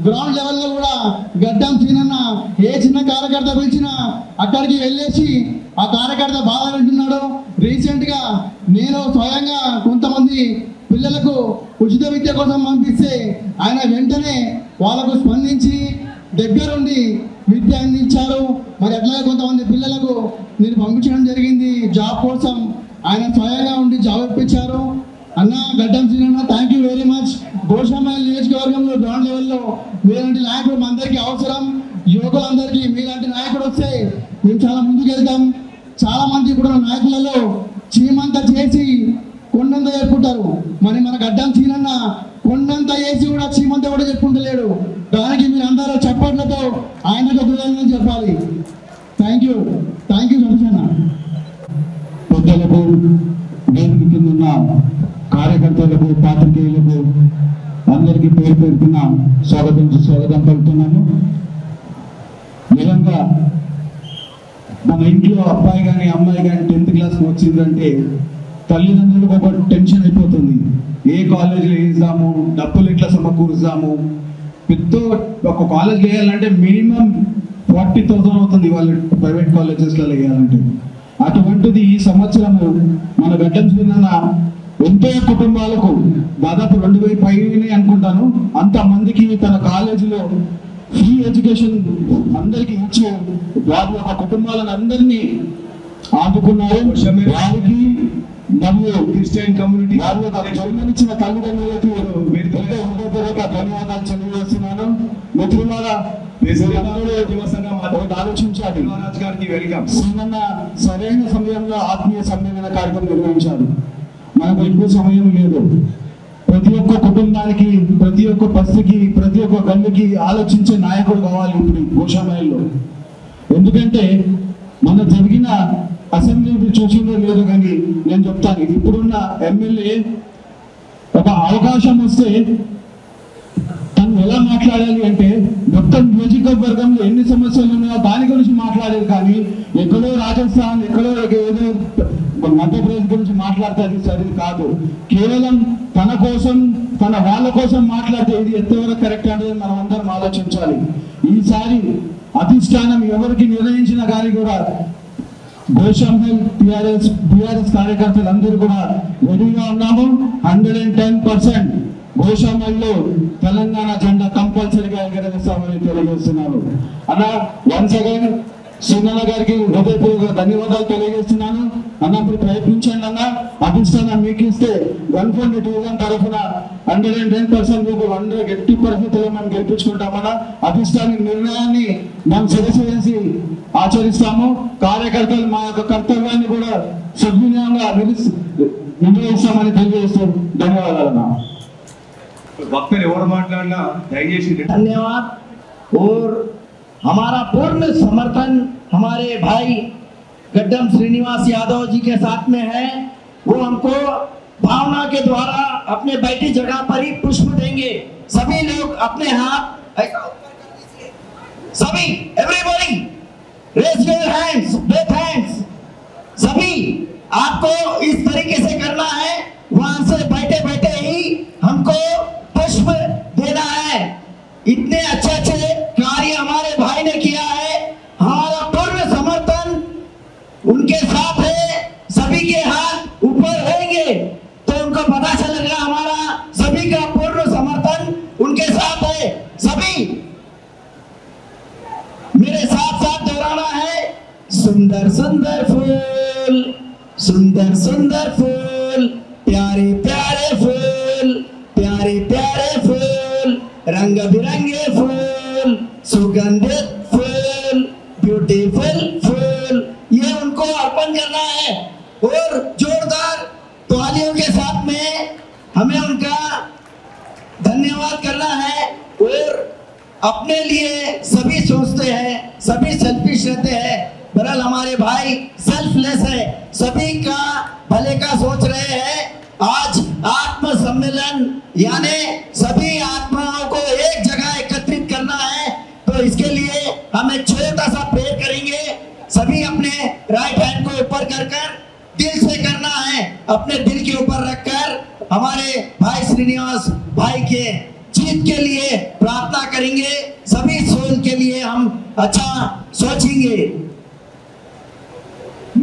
Speaker 5: గ్రౌండ్ లెవెల్లో కూడా గడ్డం సీనన్న ఏ చిన్న కార్యకర్త పిలిచినా అక్కడికి వెళ్ళేసి ఆ కార్యకర్త బాధ వింటున్నాడు. రీసెంట్గా నేను స్వయంగా కొంతమంది పిల్లలకు ఉచిత విద్య కోసం పంపిస్తే ఆయన వెంటనే వాళ్ళకు స్పందించి దగ్గరుండి విద్య అందించారు. మరి అట్లాగే కొంతమంది పిల్లలకు నేను పంపించడం జరిగింది జాబ్ కోసం. ఆయన స్వయంగా ఉండి జాబ్ ఇప్పించారు. అన్న గడ్డం సీనన్న thank you very much. Goshamahal నియోజకవర్గంలో గ్రౌండ్ లెవెల్లో మీలాంటి నాయకుడు మా అందరికీ అవసరం. యువకులందరికీ మీలాంటి నాయకుడు వస్తే మేము చాలా ముందుకు వెళ్తాం. చాలా మంది ఇప్పుడు నాయకులలో చీమంతా చేసి కొండంత చెప్పుకుంటారు. మరి మన గడ్డం సీనన్న కొండంత వేసి కూడా చీమంతా కూడా చెప్పుకుంటలేడు. దానికి మీరు అందరూ చప్పట్లతో ఆయనకు కృతజ్ఞతలు చెప్పాలి. థ్యాంక్ యూ సతీష్ అన్న.
Speaker 8: పెద్దలకు, వేదిక కింద ఉన్న కార్యకర్తలకు, పాత్రికేయులకు అందరికీ పేరు పేరుకున్న స్వాగతం పలుకుతున్నాను. నిజంగా మన ఇంట్లో అబ్బాయి కానీ అమ్మాయి కానీ 10th క్లాస్కి వచ్చిందంటే తల్లిదండ్రులకు ఒక టెన్షన్ అయిపోతుంది. ఏ కాలేజీలో వేద్దాము, డబ్బులు ఎట్లా సమకూరుస్తాము. పెద్ద ఒక కాలేజ్ వేయాలంటే మినిమం 40,000 అవుతుంది వాళ్ళు ప్రైవేట్ కాలేజెస్లలో వేయాలంటే. అటువంటిది ఈ సంవత్సరం మన గడ్డం సీనన్న ఎంతో కుటుంబాలకు దాదాపు 2000 పైనే అనుకుంటాను అంత మందికి తన కాలేజీలో ఫ్రీ ఎడ్యుకేషన్ అందరికి ఇచ్చి వారి యొక్క కుటుంబాలను అందరినీ ఆదుకున్నారు. వారికి మరియు క్రిస్టియన్ కమ్యూనిటీ వారి యొక్క జన్మనిచ్చిన తల్లిదండ్రులకు హృదయపూర్వక ధన్యవాదాలు తెలియజేస్తున్నాను. మిత్రులారా ఆలోచించాలి. శ్రీనన్న సరైన సమయంలో ఆత్మీయ సమ్మేళన కార్యక్రమం నిర్వహించారు. మనకు ఎక్కువ సమయం లేదు. ప్రతి ఒక్క కుటుంబానికి, ప్రతి ఒక్క బస్సుకి, ప్రతి ఒక్క గల్లుకి ఆలోచించే నాయకుడు కావాలి ఇప్పుడు గోషామాయిల్లో. ఎందుకంటే మన జరిగిన అసెంబ్లీ చూసిందో లేదో కానీ నేను చెప్తాను, ఇప్పుడున్న ఎమ్మెల్యే ఒక అవకాశం వస్తే తను ఎలా మాట్లాడాలి అంటే మొత్తం నియోజకవర్గంలో ఎన్ని సమస్యలు ఉన్నాయో దాని గురించి మాట్లాడేది. కానీ ఎక్కడో రాజస్థాన్, ఎక్కడో ఏదో మధ్యప్రదేశ్ గురించి మాట్లాడుతుంది సరిది కాదు. కేవలం తన కోసం, తన వాళ్ళ కోసం మాట్లాడితే ఇది ఎంతవరకు కరెక్ట్ అనేది మనం అందరం ఆలోచించాలి. ఈసారి అధిష్టానం ఎవరికి నిర్ణయించినా కానీ కూడా గోషామాయిల్ టిఆర్ఎస్ కార్యకర్తలు అందరూ కూడా రెడీగా ఉన్నాము. 110% గోషామాయిల్లో తెలంగాణ జెండా కంపల్సరీగా ఎగరవేస్తామని తెలియజేస్తున్నారు. అన్న వన్స్ అగైన్ శ్రీనన్న గారికి హృదయపూర్వక ధన్యవాదాలు తెలియజేస్తున్నాను. అన్న ఇప్పుడు ప్రయత్నించండి అన్న. అధిష్టానం మీకు ఇస్తే 140 డివిజన్ తరఫున 110% మీకు 100 గట్టి పరిస్థితుల్లో మనం గెలిపించుకుంటామన్నా. అధిష్టానం నిర్ణయాన్ని మనం శిరస్సు వేసి ఆచరిస్తాము. కార్యకర్తలు మా యొక్క కర్తవ్యాన్ని కూడా సద్వినియోగంగా నిర్వహిస్తామని తెలియజేస్తాం. ధన్యవాదాలు.
Speaker 3: భక్తులు ఎవరు మాట్లాడినా దయచేసి
Speaker 5: धन्यवाद। और हमारा पूर्ण समर्थन हमारे भाई गड्डम श्रीनिवास यादव जी के साथ में है। वो हमको भावना के द्वारा अपने बैठी जगह पर ही पुष्प देंगे। सभी लोग अपने हाथ ऐसा ऊपर कर दीजिए। सभी everybody raise your hands, both hands. सभी आपको इस तरीके से करना है, वहां से बैठे बैठे ही हमको पुष्प देना है। इतने अच्छे अच्छे कार्य हमारे भाई ने किया है, हमारा पूर्ण समर्थन उनके साथ है। सभी के हाथ ऊपर रहेंगे तो उनको पता चलेगा हमारा सभी का पूर्ण समर्थन उनके साथ है। सभी मेरे साथ साथ दोहराना है। सुंदर सुंदर फूल, सुंदर सुंदर फूल, प्यारे प्यारे फूल, प्यारे प्यारे फूल, रंग बिरंगे फूल, सुगंधित फूल, ब्यूटीफुल फूल, ये उनको अर्पण करना है। और जोरदार तालियों के साथ में हमें उनका धन्यवाद करना है। और अपने लिए सभी सोचते हैं, सभी सेल्फिश रहते हैं, बहरहाल हमारे भाई सेल्फलेस है, सभी का भले का सोच रहे हैं। आज आत्म सम्मेलन यानी सभी आत्माओं को एक जगह एकत्रित करना है। तो इसके लिए हम एक छोटा सा प्रेयर करेंगे। सभी अपने राइट हैंड को ऊपर कर कर दिल से करना है, अपने दिल के ऊपर रखकर हमारे भाई श्रीनिवास भाई के जीत के लिए प्रार्थना करेंगे। सभी सोल के लिए हम अच्छा सोचेंगे।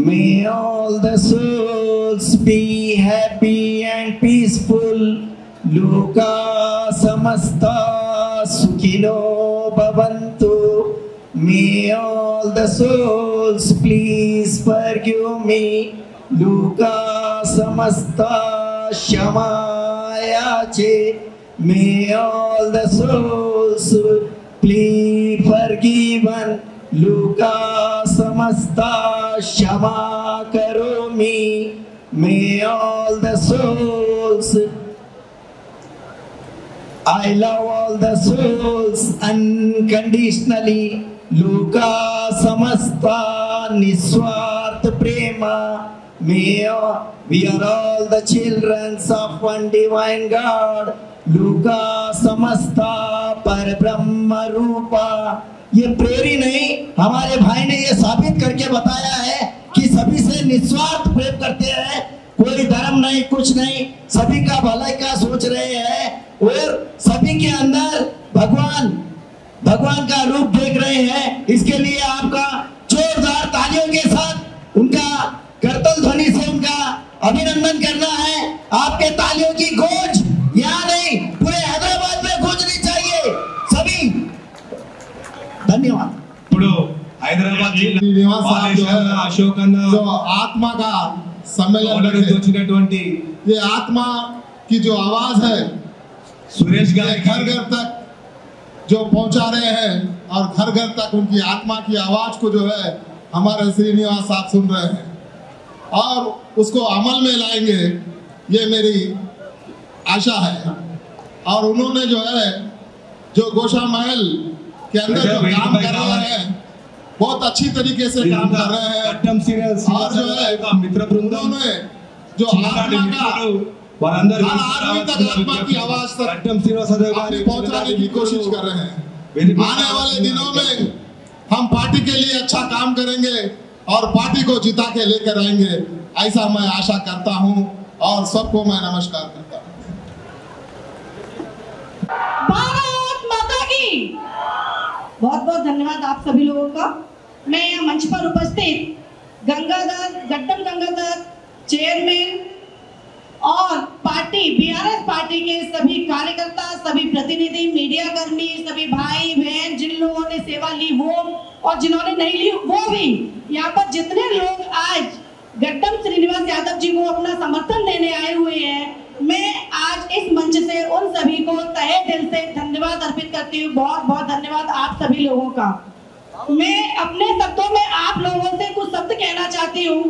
Speaker 5: May all the souls be happy and peaceful. Loka samasta sukhino bhavantu. May all the souls please forgive me. Loka samasta shamayache. May all the souls please forgiven. Loka samasta shama karomi. May all the souls, I love all the souls unconditionally. Loka samasta niswart prema. May we are all the children of one divine God. Loka samasta par brahma rupa. ये prairie नहीं, हमारे भाई ने ये साबित करके बताया है कि सभी से निस्वार्थ प्रेम करते हैं, कोई धर्म नहीं, कुछ नहीं, सभी का भलाई का सोच रहे हैं। और सभी के अंदर भगवान का रूप देख रहे हैं। इसके लिए आपका जोरदार तालियों के साथ उनका करतल ध्वनि से उनका अभिनंदन करना है। आप
Speaker 3: శ్రీనివాస్ साहब जो है अशोक अन्ना जो आत्मा का सम्मेलन వచ్చినటువంటి ये आत्मा की जो आवाज है सुरेश गाय घर घर तक जो पहुंचा रहे हैं और घर घर तक उनकी आत्मा की आवाज को जो है हमारे श्रीनिवास साहब सुन रहे हैं और उसको अमल में लाएंगे, ये मेरी आशा है। और उन्होंने जो है जो गोशा महल के अंदर जो काम कर रहे हैं बहुत अच्छी तरीके से काम कर रहे हैं और जो है उन्होंने जो आत्मा का आदमी तक आत्मा की आवाज तक पहुंचाने की कोशिश कर रहे हैं। आने वाले दिनों में हम पार्टी के लिए अच्छा काम करेंगे और पार्टी को जिता के लेकर आएंगे, ऐसा मैं आशा करता हूं और सबको मैं नमस्कार करता हूं।
Speaker 9: भारत माता की बहुत बहुत धन्यवाद आप सभी लोगों का। मैं यहाँ मंच पर उपस्थित गड्डम गंगाधर चेयरमैन और पार्टी बीआरएस पार्टी के सभी कार्यकर्ता, सभी प्रतिनिधि, मीडिया कर्मी, सभी भाई बहन जिन लोगों ने सेवा ली वो और जिन्होंने नहीं ली वो भी, यहाँ पर जितने लोग आज गड्डम श्रीनिवास यादव जी को अपना समर्थन देने आए हुए हैं, मैं आज इस मंच से उन सभी को तहे दिल से धन्यवाद अर्पित करती हूँ। बहुत बहुत धन्यवाद आप सभी लोगों का। मैं अपने शब्दों में आप लोगों से कुछ शब्द कहना चाहती हूँ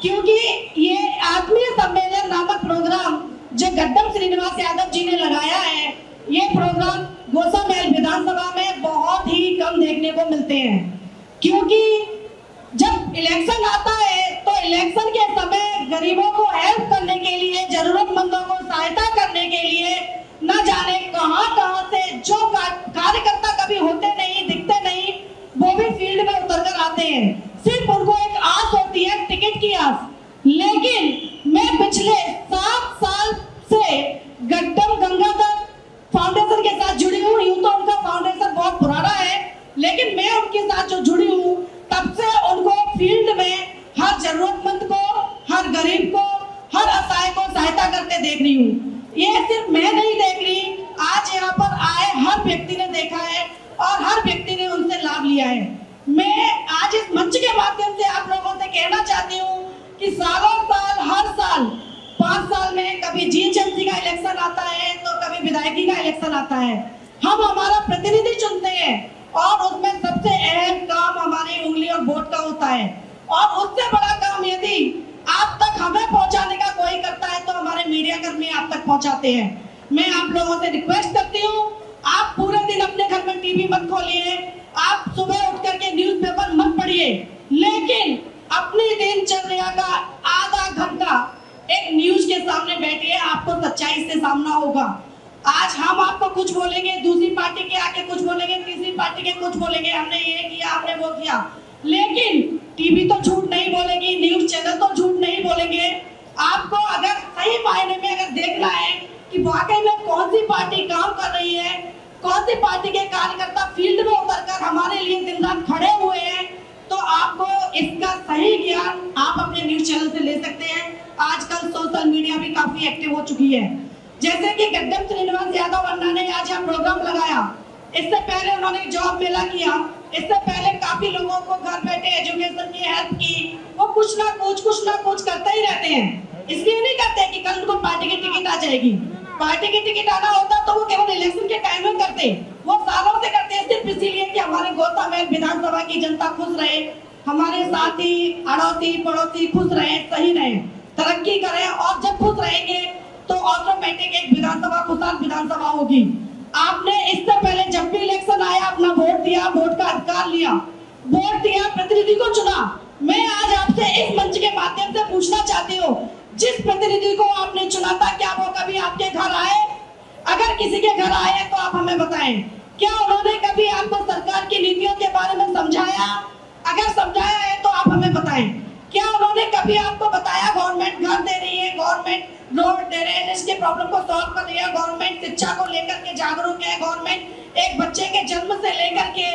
Speaker 9: क्योंकि ये आत्मीय सम्मेलन नामक प्रोग्राम जो गड्डम श्रीनिवास यादव जी ने लगाया है, ये प्रोग्राम गोसामहल विधानसभा में बहुत ही कम देखने को मिलते हैं क्योंकि जब इलेक्शन आता है तो इलेक्शन के समय गरीबों को हेल्प करने के लिए, जरूरतमंदों को सहायता करने के लिए न जाने कहां से जो कार्यकर्ता कभी होते नहीं, दिखते नहीं, वो भी फील्ड में उतर कर आते हैं। सिर्फ उनको एक आस होती है, टिकट की आस। लेकिन मैं पिछले 7 साल से गड्डम गंगाधर फाउंडेशन के साथ जुड़ी हूँ। यूं तो उनका फाउंडेशन बहुत पुराना है, लेकिन मैं उनके साथ जो जुड़ी हूँ तब से उनको फील्ड में हर जरूरतमंद को, हर गरीब को, हर असहाय को सहायता करते देख रही हूँ। ये सिर्फ मैं नहीं देख रही, आज यहाँ पर आए हर व्यक्ति ने देखा है और हर व्यक्ति ने उनसे लाभ लिया है। मैं आज इस मंच के माध्यम से आप लोगों से कहना चाहती हूँ कि सालों साल, हर साल 5 साल में कभी जीएचएमसी का इलेक्शन आता है तो कभी विधायकी का इलेक्शन आता है, हम हमारा प्रतिनिधि चुनते हैं और उसमें सबसे अहम काम हमारी उंगली और वोट का होता है और उससे बड़ा काम यदि आप तक हमें पहुंचाने का कोई करता है तो हमारे मीडिया कर्मी आप तक पहुंचाते हैं। मैं आप लोगों से रिक्वेस्ट करती हूँ, आप पूरे दिन अपने घर में टीवी मत खोलिए, आप सुबह उठ करके न्यूज़पेपर मत पढ़िए, लेकिन अपनी दिनचर्या का आधा घंटा एक न्यूज के सामने बैठिए, आपको सच्चाई से सामना होगा। आज हम आपको कुछ बोलेंगे, दूसरी पार्टी के आके कुछ बोलेंगे, तीसरी पार्टी के कुछ बोलेंगे, हमने ये किया, हमने वो किया, लेकिन टीवी तो झूठ नहीं बोलेगी, न्यूज चैनल तो झूठ नहीं बोलेंगे। आपको अगर सही मायने में अगर देखना है कि वाकई में कौन सी पार्टी काम कर रही है, कौन सी पार्टी के कार्यकर्ता फील्ड में उतरकर हमारे लिए दिन रात खड़े हुए हैं, तो आपको इसका सही ज्ञान आप अपने न्यूज चैनल से ले सकते हैं। आजकल सोशल मीडिया भी काफी एक्टिव हो चुकी है। जैसे कि गड्डम श्रीनिवास यादव अन्ना ने आज यहाँ प्रोग्राम लगाया, इससे पहले उन्होंने जॉब मेला किया, इससे पहले काफी लोगों को घर बैठे एजुकेशन की हेल्प की, वो कुछ ना कुछ करते ही रहते हैं। इसलिए नहीं करते कि कल उनको पार्टी की टिकट आ जाएगी, पार्टी की टिकट आना होता तो वो केवल इलेक्शन के टाइम में करते, वो सालों से करते हैं सिर्फ इसीलिए कि हमारे गोसामहल विधानसभा की जनता खुश रहे, हमारे साथी, अड़ोसी, पड़ोसी खुश रहे, सही रहे, तरक्की करें। और जब खुश रहेंगे तो ऑटोमेटिक एक विधानसभा खुशहाल विधानसभा होगी। आपने इससे पहले जब भी इलेक्शन आया अपना वोट दिया, वोट का अधिकार लिया, वोट दिया, प्रतिनिधि को चुना। मैं आज आपसे इस मंच के माध्यम से पूछना चाहती हूँ, जिस प्रतिनिधि को आपने चुना था क्या वो कभी आपके घर आए? अगर किसी के घर आए तो आप हमें बताएं, क्या उन्होंने कभी आपको सरकार की नीतियों के बारे में समझाया? अगर समझाया है तो आप हमें बताएं। क्या उन्होंने कभी आपको बताया गवर्नमेंट घर दे रही है, गवर्नमेंट रोड दे रहे हैं, इसके प्रॉब्लम को सॉल्व कर रही है, गवर्नमेंट शिक्षा को लेकर के जागरूक है, गवर्नमेंट एक बच्चे के जन्म से लेकर के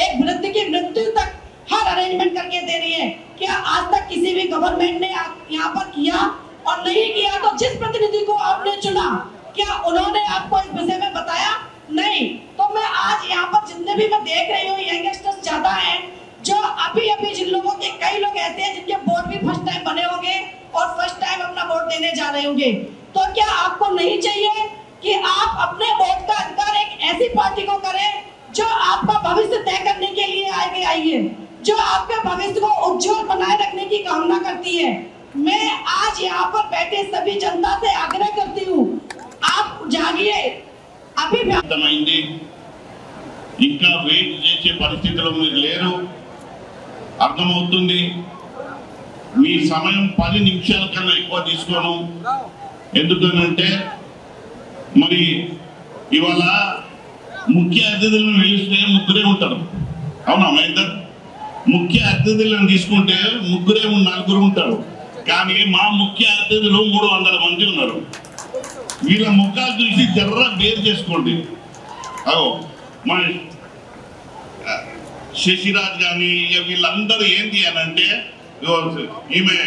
Speaker 9: एक वृद्ध की मृत्यु तक हर अरेंजमेंट करके दे रही है? क्या आज तक किसी भी गवर्नमेंट ने यहाँ पर किया? और नहीं किया तो जिस प्रतिनिधि को आपने चुना क्या उन्होंने आपको इस विषय में बताया? नहीं। तो मैं आज यहाँ पर जितने भी मैं देख रही हूँ यंगस्टर्स ज्यादा हैं जो अभी अभी जिन लोगों के कई लोग ऐसे हैं जिनके वोट भी फर्स्ट टाइम बने होंगे और फर्स्ट टाइम अपना वोट देने जा रहे होंगे, तो क्या आपको नहीं चाहिए कि आप अपने वोट का अधिकार एक ऐसी पार्टी को करें जो आपका भविष्य तय करने के लिए आगे आई है, जो आपके भविष्य को उज्जवल बनाए रखने की कामना करती है। मैं आज यहाँ पर बैठे सभी जनता से आग्रह करती हूँ, आप जागिए। अभी
Speaker 10: ఇంకా వెయిట్ చేసే పరిస్థితిలో మీరు లేరు, అర్థమవుతుంది. మీ సమయం 10 నిమిషాల కన్నా ఎక్కువ తీసుకోను. ఎందుకనంటే మరి ఇవాళ ముఖ్య అతిథులను పిలిస్తే ముగ్గురే ఉంటారు, అవునా మహేందర్? ముఖ్య అతిథులను తీసుకుంటే నలుగురు ఉంటారు, కానీ మా ముఖ్య అతిథులు 300 మంది ఉన్నారు. వీళ్ళ ముఖాలు చూసి జర్ర బేర్ చేసుకోండి. అగో మన శశిరాజ్ కానీ వీళ్ళందరూ ఏంటి అని అంటే ఈమె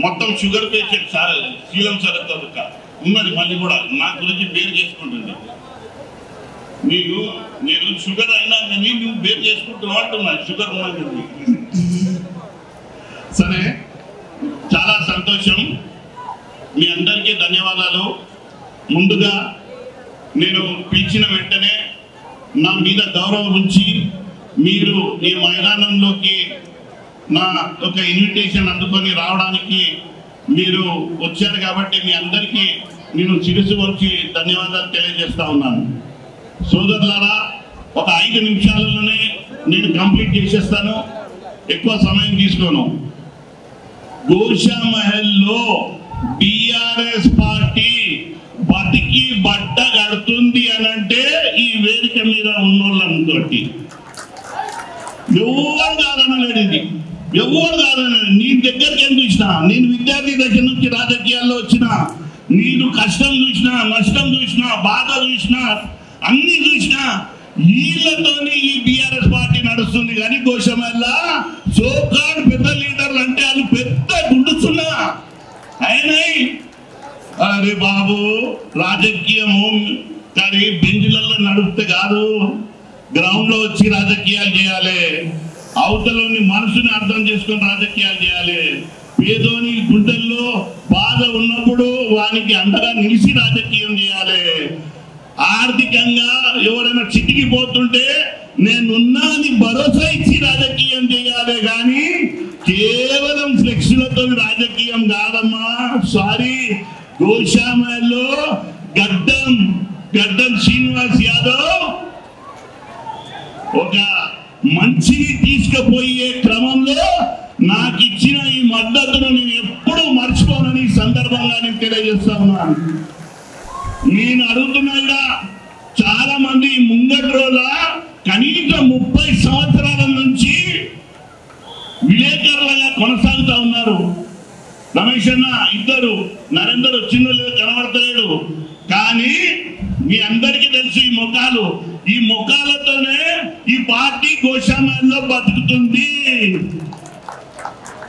Speaker 10: మొత్తం షుగర్ పేషెంట్ శీలం సరస్సు ఉన్నది, మళ్ళీ కూడా నా గురించి బేర్ చేసుకుంటుంది. నేను షుగర్ అయినా కానీ నువ్వు బేర్ చేసుకుంటున్నావు అంటున్నా, షుగర్ ఉన్నది. సరే, చాలా సంతోషం. మీ అందరికీ ధన్యవాదాలు. ముందుగా నేను పిలిచిన వెంటనే నా మీద గౌరవం ఉంచి మీరు ఈ మైదానంలోకి నా ఒక ఇన్విటేషన్ అందుకొని రావడానికి మీరు వచ్చారు కాబట్టి మీ అందరికీ నేను శిరస్సు వంచి ధన్యవాదాలు తెలియజేస్తా ఉన్నాను. సోదరులారా, ఒక 5 నిమిషాలలోనే నేను కంప్లీట్ చేసేస్తాను, ఎక్కువ సమయం తీసుకోను. గోషామహల్లో బీఆర్ఎస్ పార్టీ బతికి బట్ట కడుతుంది అనంటే ఈ వేదిక మీద ఉన్నోళ్ళంతో ఎవరు కాదనలేడు, ఎవరు కాదనలేదు. నీ దగ్గరికి ఎందుకు చూసినా, నేను విద్యార్థి దగ్గర నుంచి రాజకీయాల్లో వచ్చిన, నేను కష్టం చూసినా, నష్టం చూసినా, బాధ చూసినా, అన్ని చూసినా, వీళ్ళతోనే ఈ బీఆర్ఎస్ పార్టీ నడుస్తుంది. కానీ గోషమల్లా సోకాడ్ పెద్ద లీడర్లు అంటే వాళ్ళు పెద్ద గుండుస్తున్నా అయినాయి. అరే బాబు, రాజకీయము కానీ బెంచ్లలో నడిపితే కాదు, గ్రౌండ్ లో వచ్చి రాజకీయాలు చేయాలి. అవతలని మనసుని అర్థం చేసుకొని రాజకీయాలు చేయాలి. పేదోని గుండెల్లో బాధ ఉన్నప్పుడు వానికి అండగా నిలిచి రాజకీయం చేయాలి. ఆర్థికంగా ఎవరైనా చితికిపోతుంటే నేనున్నా అని భరోసా ఇచ్చి రాజకీయం చేయాలి. కానీ కేవలం ఫ్లెక్స్లతో రాజకీయం కాదమ్మా. సారీ, గోషామల్లో గడ్డం శ్రీనివాస్ యాదవ్ ఒక మంచిని తీసుకుపోయే క్రమంలో నాకు ఇచ్చిన ఈ మద్దతును నేను ఎప్పుడూ మర్చిపోనని సందర్భంగా నేను తెలియజేస్తా ఉన్నాను. నేను అడుగుతున్నా, చాలా మంది ముంగటి రోజుల కనీసం 30 సంవత్సరాల నుంచి విలేకరులుగా కొనసాగుతా ఉన్నారు. రమేష్ అన్న ఇద్దరు, నరేందర్ వచ్చిన కనబడతలేడు. కానీ మీ అందరికీ తెలుసు ఈ ముఖాలు, ఈ ముఖాలతోనే ఈ పార్టీ గోషామల్లో బతుకుతుంది.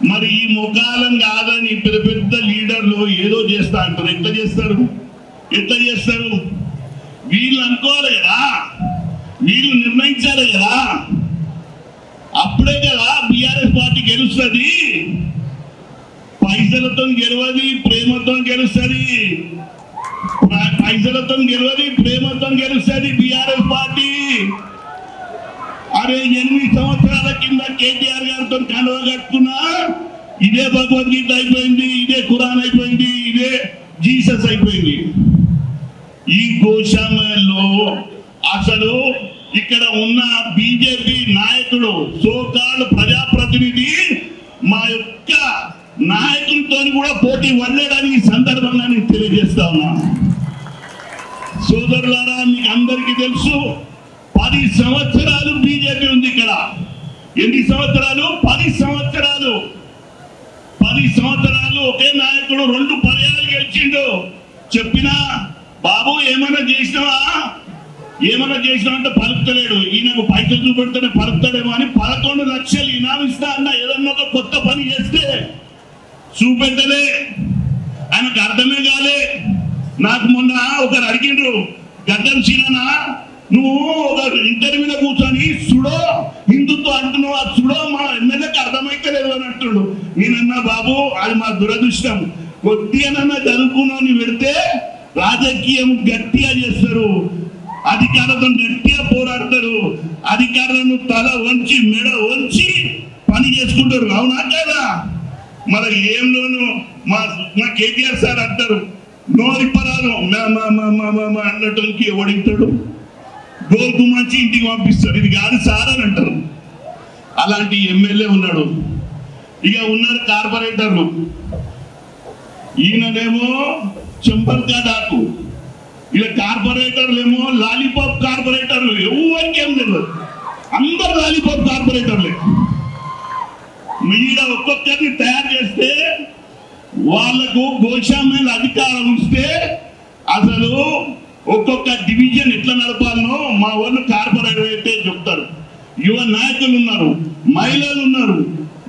Speaker 10: మరి ఈ ముఖాలను కాదని పెద్ద పెద్ద లీడర్లు ఏదో చేస్తా అంటారు. ఎట్లా చేస్తారు? వీళ్ళు అనుకోవాలి కదా, వీళ్ళు నిర్ణయించాలి కదా, అప్పుడే కదా బీఆర్ఎస్ పార్టీ గెలుస్తుంది. పైసలతో గెలవది, ప్రేమతో గెలుస్తుంది. పైసలతో గెలవది, ప్రేమతో గెలుస్తుంది బీఆర్ఎస్ పార్టీ. అరే 8 సంవత్సరాల కింద కేటీఆర్ గారితో కండువా కట్టుకున్నా, ఇదే భగవద్గీత అయిపోయింది, ఇదే ఖురాన్ అయిపోయింది, ఇదే జీసస్ అయిపోయింది. ఈ గోషామల్లో అసలు ఇక్కడ ఉన్న బీజేపీ నాయకుడు, సోకాల్ ప్రజాప్రతినిధి మా యొక్క నాయకులతో కూడా పోటీ వల్లేడానికి సందర్భంగా నేను తెలియజేస్తా ఉన్నా. సోదరులారా, మీకు అందరికీ తెలుసు 10 సంవత్సరాలు బీజేపీ ఉంది ఇక్కడ. ఎన్ని సంవత్సరాలు? 10 సంవత్సరాలు. 10 సంవత్సరాలు ఒకే నాయకుడు 2 పర్యాలు గెలిచిండు. చెప్పినా బాబు ఏమైనా చేసినావా అంటే పలుకుతలేడు. ఈయనకు పైసలు చూపెడితేనే పలుకుతాడేమో అని 11 లక్షలు ఇనాం ఇస్తా అన్న ఏదన్నా ఒక కొత్త పని చేస్తే చూపెట్టలే. ఆయనకు అర్థమే కాలే. నాకు మొన్న ఒకరు అడిగిండ్రు, గడ్డం సీనా నువ్వు ఒక ఇంటర్వ్యూలో కూర్చొని సుడో హిందుత్వం అంటున్నావు, సుడో మా నేనన్నా బాబు అది మా దురదృష్టం, కొద్దిగానన్నా చదువుకున్నాను పెడితే రాజకీయం గట్టిగా చేస్తారు, అధికారులతో గట్టిగా పోరాడతారు, అధికారులను తల వంచి మెడ వంచి పని చేసుకుంటారు. అవునా కదా? మరి ఏంలోను మా కేటీఆర్ సార్ అంటారు నోరిపరాలు అన్నటువంటి ఎవడింటాడు, గోల్కు మంచి ఇంటికి పంపిస్తారు, ఇది కాదు సార్ అని అంటారు. అలాంటి ఎమ్మెల్యే ఉన్నాడు. ఇక ఉన్నారు కార్పొరేటర్లు, ఈయననేమో చెంపల్కా డాకు, ఇక కార్పొరేటర్లు ఏమో లాలీపాప్ కార్పొరేటర్లు, ఎవరికి ఏం తెలియదు, అందరు లాలీపాప్ కార్పొరేటర్లే. మీద ఒక్కొక్కరిని తయారు చేస్తే వాళ్లకు గోశామేల అధికారం ఇస్తే అసలు ఒక్కొక్క డివిజన్ ఎట్లా నడపాలనో మా వాళ్ళు కార్పొరేటర్ అయితే చెప్తారు. యువ నాయకులు ఉన్నారు, మహిళలు ఉన్నారు,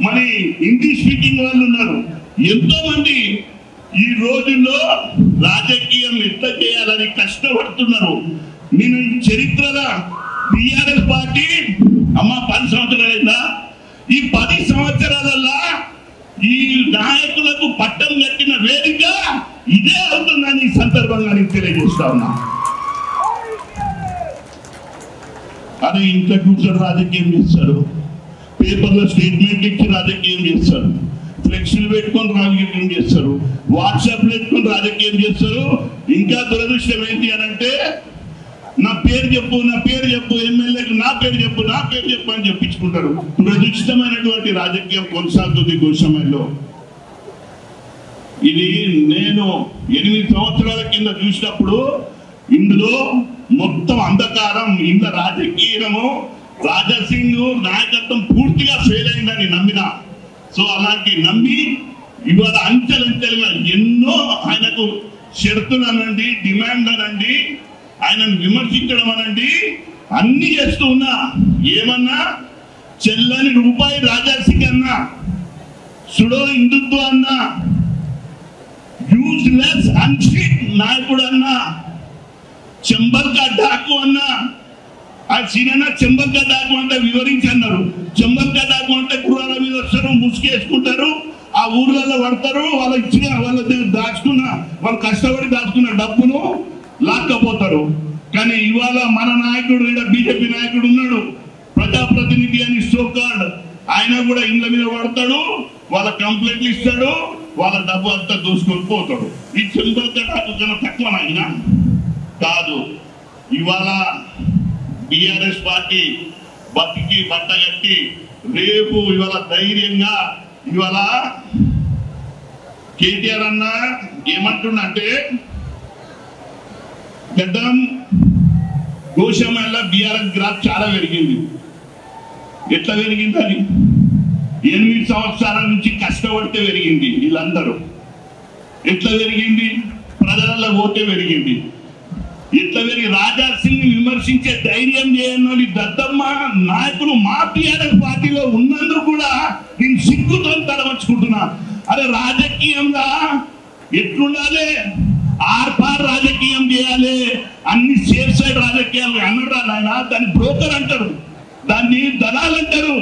Speaker 10: మరి హిందీ స్పీకింగ్ వాళ్ళు ఉన్నారు, ఎంతో మంది ఈ రోజుల్లో రాజకీయం ఎట్లా చేయాలని కష్టపడుతున్నారు. నేను ఈ చరిత్రలో టిఆర్ఎస్ పార్టీ 10 సంవత్సరాలైందా, ఈ 10 సంవత్సరాలలో ఈ నాయకులకు పట్టం కట్టిన వేదిక ఇదే అవుతుందని ఈ సందర్భంగా నేను తెలియజేస్తా ఉన్నా. అదే ఇంట్లో కూర్చొని రాజకీయం చేస్తారు, పేపర్లో స్టేట్మెంట్ ఇచ్చి రాజకీయం చేస్తారు, ఫ్లెక్సీలు పెట్టుకొని రాజకీయం చేస్తారు, వాట్సాప్ పెట్టుకొని రాజకీయం చేస్తారు. ఇంకా దురదృష్టం ఏంటి అని అంటే నా పేరు చెప్పు, నా పేరు చెప్పు, ఎమ్మెల్యేకి నా పేరు చెప్పు, నా పేరు చెప్పు అని చెప్పించుకుంటారు. దురదృష్టమైనటువంటి రాజకీయం కొనసాగుతుంది గోశామేలో. ఇది నేను 8 సంవత్సరాల కింద చూసినప్పుడు ఇందులో మొత్తం అంధకారం, ఇందులో రాజకీయము రాజాసింగ్ నాయకత్వం పూర్తిగా ఫెయిల్ అయిందని నమ్మిన. సో అలాంటి నమ్మి ఇవాళ అంచెలంచెలుగా ఎన్నో ఆయనకు షరతులు అనండి, డిమాండ్ అనండి, ఆయనను విమర్శించడం అనండి, అన్ని చేస్తూ ఉన్నా. ఏమన్నా చెల్లని రూపాయి రాజాసింగ్ అన్నా, సుడో హిందుత్వ అన్నా, యూజ్లెస్ అన్ఫిట్ నాయకుడు అన్నా, చెంబల్కా డాకు అన్నా, ఆ సినిమా చెంబల్కా డాకు అంటే వివరించి అన్నారు. చెంబల్కా డాకు అంటే కుర్రాల మీద వస్తారు, ముసుకేసుకుంటారు, ఆ ఊర్లలో పడతారు, వాళ్ళు ఇచ్చిన వాళ్ళ దాచుకున్న వాళ్ళు కష్టపడి దాచుకున్న డబ్బును లాక్కపోతారు. కానీ ఇవాళ మన నాయకుడు, బీజేపీ నాయకుడు ఉన్నాడు, ప్రజాప్రతినిధి అని సోకార్డ్, ఆయన కూడా ఇండ్ల మీద పడతాడు, వాళ్ళ కంప్లైంట్లు ఇస్తాడు, వాళ్ళ డబ్బు అంతా దోసుకొని పోతాడు. ఈ చెంబల్కా డాకు కన్నా తక్కువ ఆయన కాదు. ఇవాళ టిఆర్ఎస్ పార్టీ బతికి బట్టగట్టి రేపు ఇవాళ ధైర్యంగా ఇవాళ కేటీఆర్ అన్న ఏమంటుండంటే గడ్డం గోశామేల బీఆర్ఎస్ గ్రాఫ్ చాలా పెరిగింది. ఎట్లా పెరిగింది అది 8 సంవత్సరాల నుంచి కష్టపడితే పెరిగింది. వీళ్ళందరూ ఎట్లా పెరిగింది? ప్రజలలో ఓటే పెరిగింది. ఎట్లా పెరిగి రాజాసింగ్ విమర్శించే ధైర్యం చేయని దద్దమ్మ నాయకులు మా టిఆర్ఎస్ పార్టీలో ఉన్నందుకు కూడా నేను సిగ్గుతో తడవచ్చుకుంటున్నా. అరే రాజకీయంగా ఎట్లుండాలి? ఆర్పార్ రాజకీయం చేయాలి, అన్ని సేఫ్ సైడ్ రాజకీయాలు అన్నాడు ఆయన. దాన్ని బ్రోకర్ అంటారు, దాన్ని దళాలు అంటారు,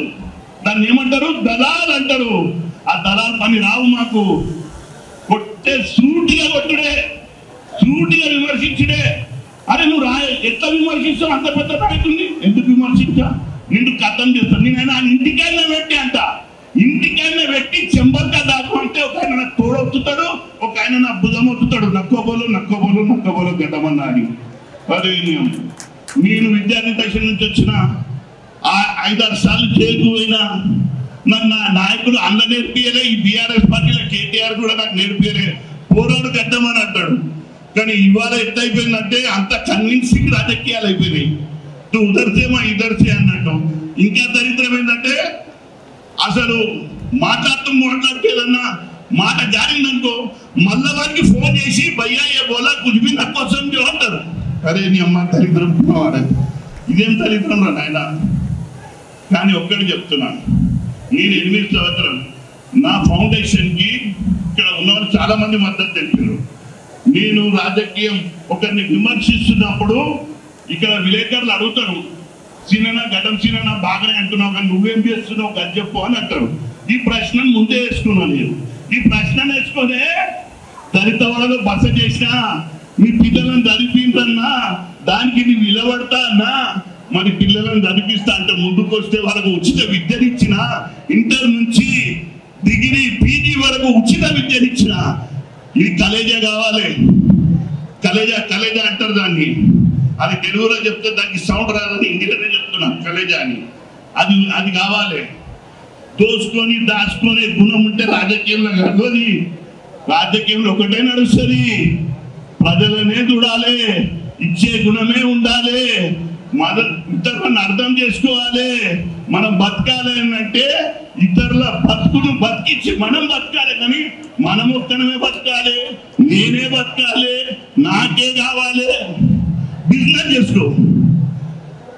Speaker 10: దాన్ని ఏమంటారు? దళాలు అంటారు. ఆ దళాలు పని రావు మాకు. కొట్టే సూటిగా కొట్టుడే, సూటిగా విమర్శించుడే. అరే నువ్వు ఎట్లా విమర్శిస్తావు? అంత పెద్ద నాయకుడిని ఎందుకు విమర్శించా? నిన్ను కథం చేస్తాను. నేను ఇంటికైనా పెట్టి అంట, ఇంటికైనా పెట్టి చెంబల్కా డాకు అంటే ఒక ఆయన నాకు తోడవుతాడు, ఒక ఆయన నా భుజం అవుతాడు, నక్కోబోలు నక్కోబోలు నక్కోబోలు గడ్డమన్నా అని. అదే నేను విద్యార్థి దశ నుంచి వచ్చిన 5-6 సార్లు జైలుకు పోయినా నన్ను నాయకులు అన్న నేర్పియలే. ఈ బీఆర్ఎస్ పార్టీలో కేటీఆర్ కూడా నాకు నేర్పియలే. పోరాడు గడ్డమని అంటాడు. కానీ ఇవాళ ఎట్లయిపోయిందంటే అంత కన్విన్సింగ్ రాజకీయాలు అయిపోయినాయి. నువ్వు ఉదర్సేమా ఇదర్సే అన్నట్టు. ఇంకా దరిద్రం ఏంటంటే అసలు మాట్లాడితేదన్నా మాట జారిందనుకో మళ్ళా వారికి ఫోన్ చేసి భయ్యా ఏ బోలా కుదిపి నా కోసం అంటారు. అరే నీ అమ్మ దరిద్రం వాడని. ఇదేం దరిద్రం రా నాయన. కానీ ఒక్కటి చెప్తున్నాను, నేను 8 సంవత్సరాలు నా ఫౌండేషన్కి ఇక్కడ ఉన్నవారు చాలా మంది మద్దతు తెలిపారు. నేను రాజకీయం ఒకరిని విమర్శిస్తున్నప్పుడు ఇక్కడ విలేకరులు అడుగుతారు, సీనన్నా గడ్డం సీనన్నా బాగానే అంటున్నావు కానీ నువ్వేం చేస్తున్నావు గది చెప్పు అని అంటారు. ఈ ప్రశ్న ముందే వేసుకున్నాను నేను. ఈ ప్రశ్న వేసుకొని దళిత వాళ్ళలో బస చేసినా మీ పిల్లలను చదివిందన్నా దానికి నీ నిలబడతా అన్నా మరి పిల్లలను చదివిస్తా అంటే ముందుకు వస్తే వాళ్ళకు ఉచిత విద్యనిచ్చిన, ఇంటర్ నుంచి డిగ్రీ పీజీ వరకు ఉచిత విద్యనిచ్చిన. ఇది కలేజా కావాలి. కలేజా కలేజా అంటారు దాన్ని. అది తెలుగులో చెప్తే దానికి సౌండ్ రాదని ఇంగ్లీష్లోనే చెప్తున్నా కలేజా అని. అది కావాలి. దోసుకొని దాచుకునే గుణం ఉంటే రాజకీయంలో కాదు. అది రాజకీయంలో ఒకటే నడుస్తుంది. ప్రజలనే చూడాలి, ఇచ్చే గుణమే ఉండాలి, ఇతరులను అర్థం చేసుకోవాలి. మనం బతకాలి అంటే ఇతరుల బతుకును బతికించి మనం బతకాలి. కానీ మనం ఒక్కనమే బతకాలి, నేనే బతకాలి, నాకే కావాలి. బిజినెస్ చేసుకో,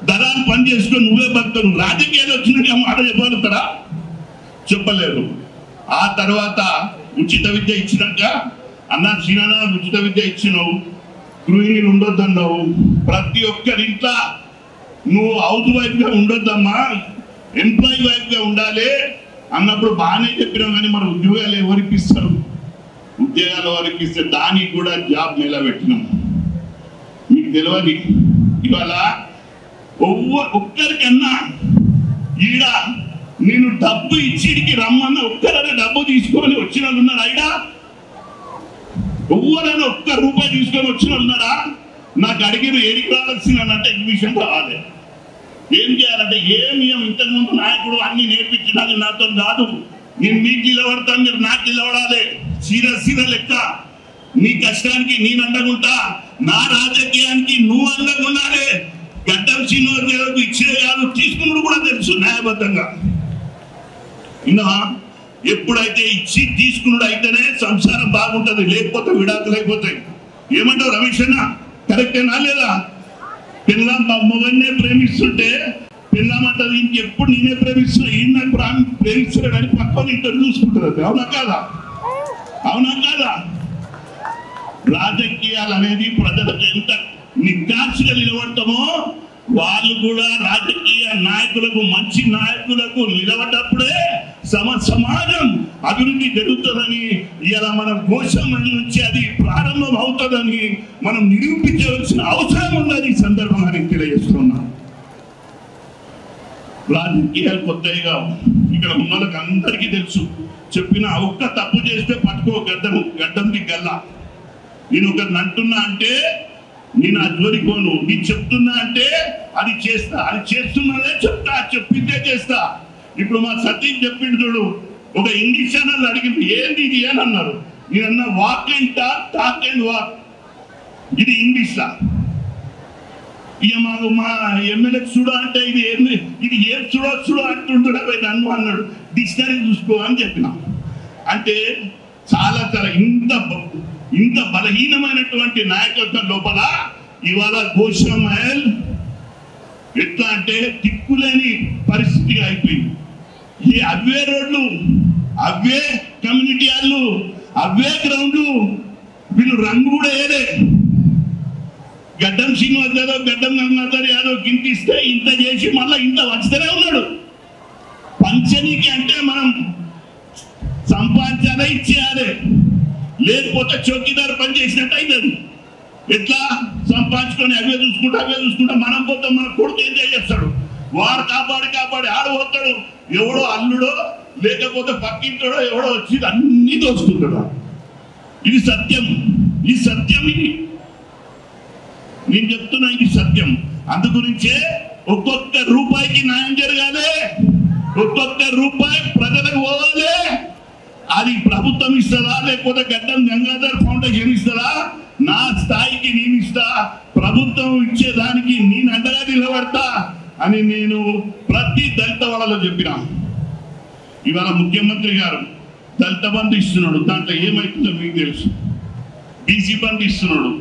Speaker 10: దళాలు పని చేసుకో, నువ్వే బతకను. రాజకీయాలు వచ్చినాక మాట చెప్పగలుగుతారా? చెప్పలేరు. ఆ తర్వాత ఉచిత విద్య ఇచ్చినాక అన్నా చిన్న ఉచిత విద్య ఇచ్చినావు, గృహిణీలు ఉండొద్దన్నావు. ప్రతి ఒక్కరింట్లో నువ్వు హౌస్ వైఫ్ గా ఉండొద్దమ్మా, ఎంప్లాయీ వైఫ్ గా ఉండాలి అన్నప్పుడు బాగానే చెప్పినావు. కానీ మన ఉద్యోగాలు ఎవరికి ఇస్తారు? ఉద్యోగాలు ఎవరికి ఇస్తే దానికి కూడా జాబ్ నిలబెట్టినాం. మీకు తెలియదు ఇవాళ ఒక్కరికన్నా ఈడ నేను డబ్బు ఇచ్చిడికి రమ్మన్న ఒక్కరైనా డబ్బు తీసుకొని వచ్చిన వాళ్ళు ఉన్నారా? ఈడ ఎవరైనా ఒక్క రూపాయి తీసుకొని వచ్చిన ఉన్నారా? నాకు అడిగిన ఏడికి రావాల్సిందంటే ఎగ్జిబిషన్ రావాలి. ఏం చేయాలంటే ఏం ఇంతకుముందు నాయకుడు అన్ని నేర్పించినది నాతో కాదు. నేను మీకు నిలబడతాను, మీరు నాకు నిలబడాలి. సీర లెక్క నీ కష్టానికి నేను అండగుంటా, నా రాజకీయానికి నువ్వు అండగుండాలి. గడ్డం శ్రీనివాస్ ఇచ్చే కాదు, తీసుకున్నాడు కూడా తెలుసు న్యాయబద్ధంగా. ఇంకా ఎప్పుడైతే ఇచ్చి తీసుకున్నాడు అయితేనే సంసారం బాగుంటది, లేకపోతే విడాకులు అయిపోతాయి. ఏమంటావు రమేష్ అన్న? కరెక్టేనా లేదా? పిల్లం మొగన్నే ప్రేమిస్తుంటే పిల్లమంటది ఇంకెప్పుడు నేనే ప్రేమిస్తున్నా, ఈయన నాకు ప్రేమిస్తున్నాడు అని పక్కన ఇంటర్ చూసుకుంటుంది. అవునా కాదా? అవునా కాదా? రాజకీయాలు అనేది ప్రజలకు ఎంత నిగ్గాసుగా నిలబడతామో వాళ్ళు కూడా రాజకీయ నాయకులకు, మంచి నాయకులకు నిలబడ్డప్పుడే సమాజం అభివృద్ధి జరుగుతుందని, ఇలా మనం కోశం నుంచి అది ప్రారంభం అవుతుందని మనం నిరూపించవలసిన అవసరం ఉన్నది. ఈ సందర్భంగా నేను తెలియజేస్తున్నా. రాజకీయాలు కొత్తగా ఇక్కడ ఉన్న వాళ్ళకి అందరికీ తెలుసు. చెప్పిన ఒక్క తప్పు చేస్తే పట్టుకో గడ్డంకి గల్లా. నేను ఒకరిని అంటున్నా అంటే నేను ఆ జోలికోను. నేను చెప్తున్నా అంటే అది చేస్తా, అది చేస్తున్నానే చెప్తా, చెప్పిందే చేస్తా. ఇప్పుడు మా సతీష్ చెప్పిండు చూడు, ఒక ఇంగ్లీష్ ఛానల్ అడిగింది ఏంది ఇది అని అన్నారు. నేనన్నా walk and talk, talk and walk. ఇది ఇంగ్లీష్లా. ఇక మాకు మా ఎమ్మెల్యే చూడ అంటే ఇది ఏంది, ఇది ఏం చూడ అంటుంటాడు. నన్ను అన్నాడు డిక్షనరీ చూసుకో అని చెప్పిన. అంటే చాలా చాలా ఇంత బలహీనమైనటువంటి నాయకత్వం లోపల ఇవాళ గోషామహల్ ఎట్లా అంటే దిక్కులేని పరిస్థితిగా అయిపోయింది. ఈ అవే రోడ్లు, అవే కమ్యూనిటీ హాళ్ళు, అవే గ్రౌండ్లు, వీళ్ళు రంగు కూడా ఏదే. గడ్డం శ్రీనివాస్ యాదవ్, గడ్డం గంగాధర్ యాదవ్ గింతిస్తే ఇంత చేసి మళ్ళీ ఇంత వచ్చేనే ఉన్నాడు. పంచనీకి అంటే మనం సంపాదించాలే, ఇచ్చేయాలి, లేకపోతే చౌకీదారు పని చేసినట్టు అవుతుంది. ఎట్లా సంపాదించుకొని అవే చూసుకుంటా మనం పోతాం. మన కొడుకు ఎంజాయ్ చేస్తాడు, వాడు కాపాడి ఆడబోతాడు. ఎవడో అల్లుడో లేకపోతే పక్కింటాడో ఎవడో వచ్చి అన్ని దోచుకుంటాడు. ఇది సత్యం, ఇది సత్యం. ఇది నేను చెప్తున్నా, ఇది సత్యం. అందు గురించే ఒక్కొక్క రూపాయికి న్యాయం జరగాలి, ఒక్కొక్క రూపాయి ప్రజలకు పోవాలి. అది ప్రభుత్వం ఇస్తుందా లేకపోతే గడ్డం గంగాధర్ ఫౌండేషన్ ఇస్తుందా? నా స్థాయికి నేను ఇస్తా, ప్రభుత్వం ఇచ్చేదానికి నేను అండగా నిలబడతా అని నేను ప్రతి దళిత వాళ్ళలో చెప్పిన. ఇవాళ ముఖ్యమంత్రి గారు దళిత బంధు ఇస్తున్నాడు, దాంట్లో ఏమైతుందో మీకు తెలుసు. బీసీ బంధు ఇస్తున్నాడు.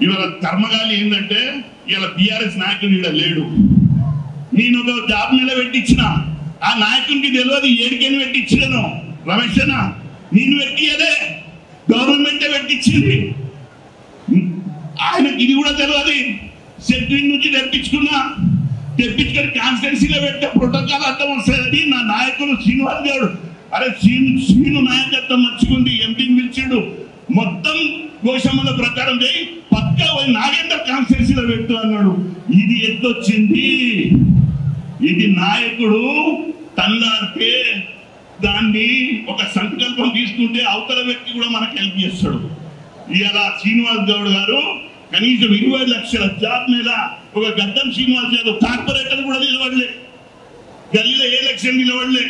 Speaker 10: ఇవాళ కర్మగాలి ఏంటంటే ఇవాళ బీఆర్ఎస్ నాయకుడు ఇక్కడ లేడు. నేను ఒక జాబ్ నిలబెట్టించిన, ఆ నాయకునికి తెలియదు ఏడికైనా పెట్టించాను. రమేష్ అన్న నేను పెట్టియదే, గవర్నమెంటే పెట్టించింది. ఆయనకి ఇది కూడా తెలియదు. సెంట్రింగ్ నుంచి తెప్పించుకున్నా, తెప్పించుకొని కాన్స్టిట్యున్సీలో పెట్టే ప్రోటోకాల్ అర్థం వస్తుందని నా నాయకులు శ్రీనివాస్ గౌడ్ అరే శ్రీను నాయకత్వం మంచిగుంది, ఎంపీని పిలిచిండు, మొత్తం గోషమ్మల ప్రకారం చేయి, పక్కా నాగేందర్ కాన్స్టిట్యున్సీలో పెట్టు అన్నాడు. ఇది ఎట్టొచ్చింది? ఇది నాయకుడు తల్లారితే దాన్ని ఒక సంకల్పం తీసుకుంటే అవతల వ్యక్తి కూడా మనకు హెల్ప్ చేస్తాడు. ఇలా శ్రీనివాస్ గౌడ్ గారు కనీసం 20 లక్షల జాబ్ మీద ఒక గడ్డం శ్రీనివాస్ యాదవ్ కార్పొరేటర్ కూడా నిలబడలే, గల్లీలో ఏ ఎలక్షన్ నిలబడలే.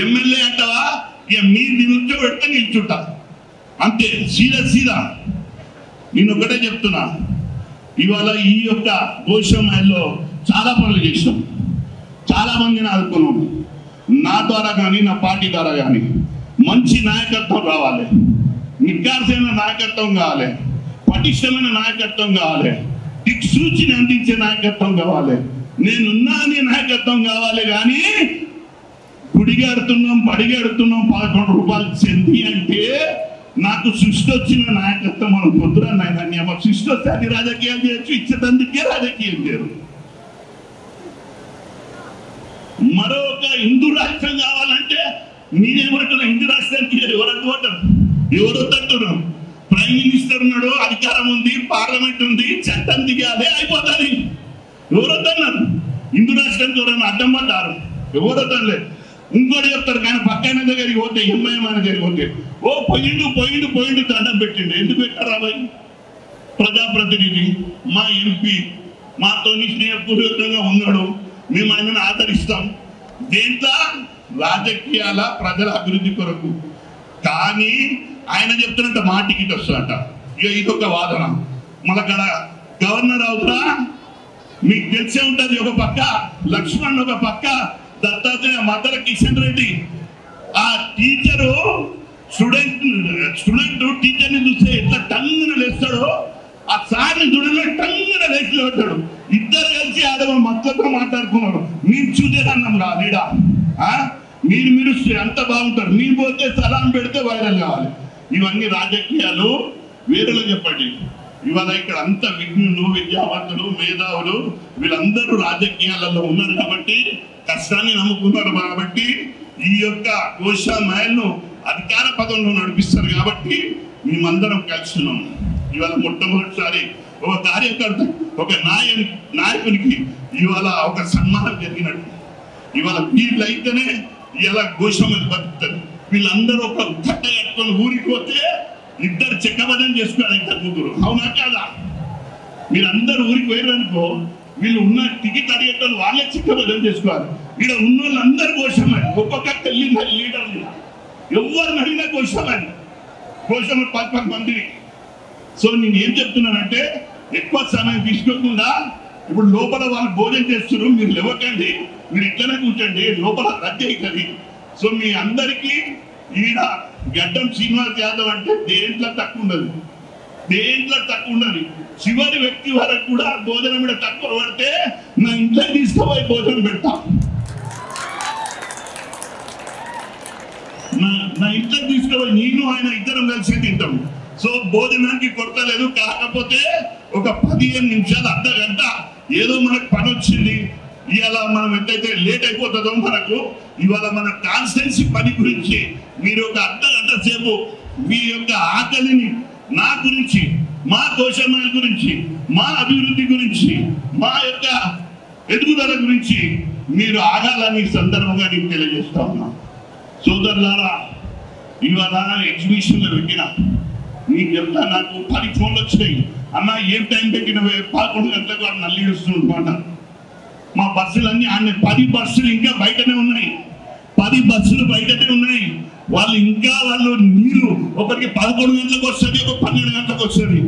Speaker 10: ఎమ్మెల్యే అంటావా ఇక మీరు నిల్చో పెడితే నిల్చుంటా అంతే, సీదా. నేను ఒకటే చెప్తున్నా, ఇవాళ ఈ యొక్క గోషమాయిల్లో చాలా పనులు చేసాం, చాలా మందిని ఆదుకున్నాం. నా ద్వారా కానీ నా పార్టీ ద్వారా కానీ మంచి నాయకత్వం రావాలి, నిగ్గార్సైన నాయకత్వం కావాలి, పటిష్టమైన నాయకత్వం కావాలి, దిక్సూచిని అందించే నాయకత్వం కావాలి, నేనున్నా అనే నాయకత్వం కావాలి. కానీ గుడిగాడుతున్నాం బడిగాడుతున్నాం 11 రూపాయలు చెంది అంటే నాకు సృష్టి వచ్చిన నాయకత్వం మనం పొద్దురా నాయన సృష్టి వస్తే అది రాజకీయాలు చేయొచ్చు, ఇచ్చేటందుకే రాజకీయం చేయరు. మరొక హిందూ రాష్ట్రం కావాలంటే నేనేమంటున్నా, హిందూ రాష్ట్రానికి ఎవరు అడ్డుపడ్డారు, ఎవరు తట్టున్నారు? ప్రైమ్ మినిస్టర్ ఉన్నాడు, అధికారం ఉంది, పార్లమెంట్ ఉంది, చట్టం దిగాలి అయిపోతుంది. ఎవరు వద్దన్నారు? హిందూ రాష్ట్రానికి ఎవరైనా అడ్డం పడ్డారు? ఎవరు వద్దలేదు. ఇంకోటి చెప్తారు, కానీ పక్కన దగ్గరికి పోతే ఎంఐఎం ఆయన దగ్గరికి పోతే ఓ పోయిండు దండం పెట్టిండు. ఎందుకు పెట్టారు అబ్బాయి? ప్రజాప్రతినిధి, మా ఎంపీ మాతో స్నేహపూర్వకంగా ఉన్నాడు, మేము ఆయనను ఆదరిస్తాం. దేంట్లో? రాజకీయాల ప్రజల అభివృద్ధి కొరకు. కానీ ఆయన చెప్తున్నట్టు మా టికెట్ వస్తుందట. ఇక ఇదొక వాదన. మనక్కడ గవర్నర్ అవుతురా మీకు తెలిసే ఉంటుంది, ఒక పక్క లక్ష్మణ్, ఒక పక్క దత్తాత్రేయ, మద్దల కిషన్ రెడ్డి. ఆ టీచరు స్టూడెంట్ టీచర్ని చూస్తే ఎట్లా టంగున లేస్తాడో, ఆ సార్ని చూడలే టంగున లేచి లేస్తాడు. ఇద్దరు కలిసి ఆడవ మద్దతుతో మాట్లాడుకున్నారు. మేము చూసేదన్నాం రా లీడా, మీరు అంత బాగుంటారు, మీరు పోతే సలాం పెడితే వైరల్ కావాలి. ఇవన్నీ రాజకీయాలు. వేరేలో చెప్పండి, ఇవాళ ఇక్కడ అంత విజ్ఞులు, విద్యావంతులు, మేధావులు వీళ్ళందరూ రాజకీయాలలో ఉన్నారు కాబట్టి, కష్టాన్ని నమ్ముకున్నారు కాబట్టి, ఈ యొక్క గోషామాయిల్ను అధికార పదంలో నడిపిస్తారు కాబట్టి మేమందరం కలిసినాం. ఇవాళ మొట్టమొదటిసారి ఒక కార్యకర్త, ఒక నాయకునికి ఇవాళ ఒక సన్మానం జరిగినట్టు. ఇవాళ వీళ్ళైతేనే ఇలా గోషామాయిల్ బతుకుతారు. వీళ్ళందరూ ఒక కట్ట కట్టుకొని ఊరికి పోతే ఇద్దరు చెక్కబదం చేసుకోవాలి, ఇద్దరు ముగ్గురు. అవునా కాదా? మీరందరూ ఊరికి పోయారనుకో, వీళ్ళు ఉన్న టికెట్ అడిగేటోళ్ళు వాళ్ళే చెక్కబదం చేసుకోవాలి. ఇక్కడ ఉన్న వాళ్ళందరూ గోషామాయిల్, ఒక్కొక్క లీడర్లు ఎవరిని అడిగినా గోషామాయిల్ 10 మందిని. సో నేను ఏం చెప్తున్నానంటే, ఎక్కువ సమయం తీసుకోకుండా ఇప్పుడు లోపల వాళ్ళు భోజనం చేస్తున్నారు, మీరు లేవకండి, మీరు ఇట్లనే కూర్చోండి, లోపల రద్దు అవుతుంది. సో మీ అందరికీ ఈడ గడ్డం శ్రీనివాస్ యాదవ్ అంటే దేంట్లో తక్కువ ఉండదు, చివరి వ్యక్తి వరకు కూడా భోజనం మీద తక్కువ పడితే నా ఇంట్లో తీసుకుపోయి భోజనం పెడతా, నా ఇంట్లో తీసుకుపోయి నేను ఆయన ఇద్దరం కలిసి తింటాం. సో భోజనానికి కొరతలేదు. కాకపోతే ఒక 15 నిమిషాలు, అర్ధ గంట ఏదో మనకు పని వచ్చింది, ఇవాళ మనం ఎంతైతే లేట్ అయిపోతుందో మనకు, ఇవాళ మన కాన్స్టిట్యున్సీ పని గురించి మీరు ఒక అర్ధ గంట సేపు మీ యొక్క ఆకలిని నా గురించి, మా గోషామాయిల్ గురించి, మా అభివృద్ధి గురించి, మా యొక్క ఎదుగుదల గురించి మీరు ఆగాలని సందర్భంగా నేను తెలియజేస్తా ఉన్నా. సోదరులారా, ఇవాళ ఎగ్జిబిషన్లో పెట్టిన మీకు చెప్తా, నాకు 10 ఫోన్లు వచ్చినాయి. అన్న ఏం టైం పెట్టిన 11 గంటలకు వాడు నల్లి ఇస్తుందన్నమాట. మా బస్సులన్నీ 10 బస్సులు ఇంకా బయటనే ఉన్నాయి, 10 బస్సులు బయటనే ఉన్నాయి. వాళ్ళు నీళ్లు ఒకరికి 11 గంటలకు వస్తుంది, ఒక 12 గంటలకు వస్తుంది.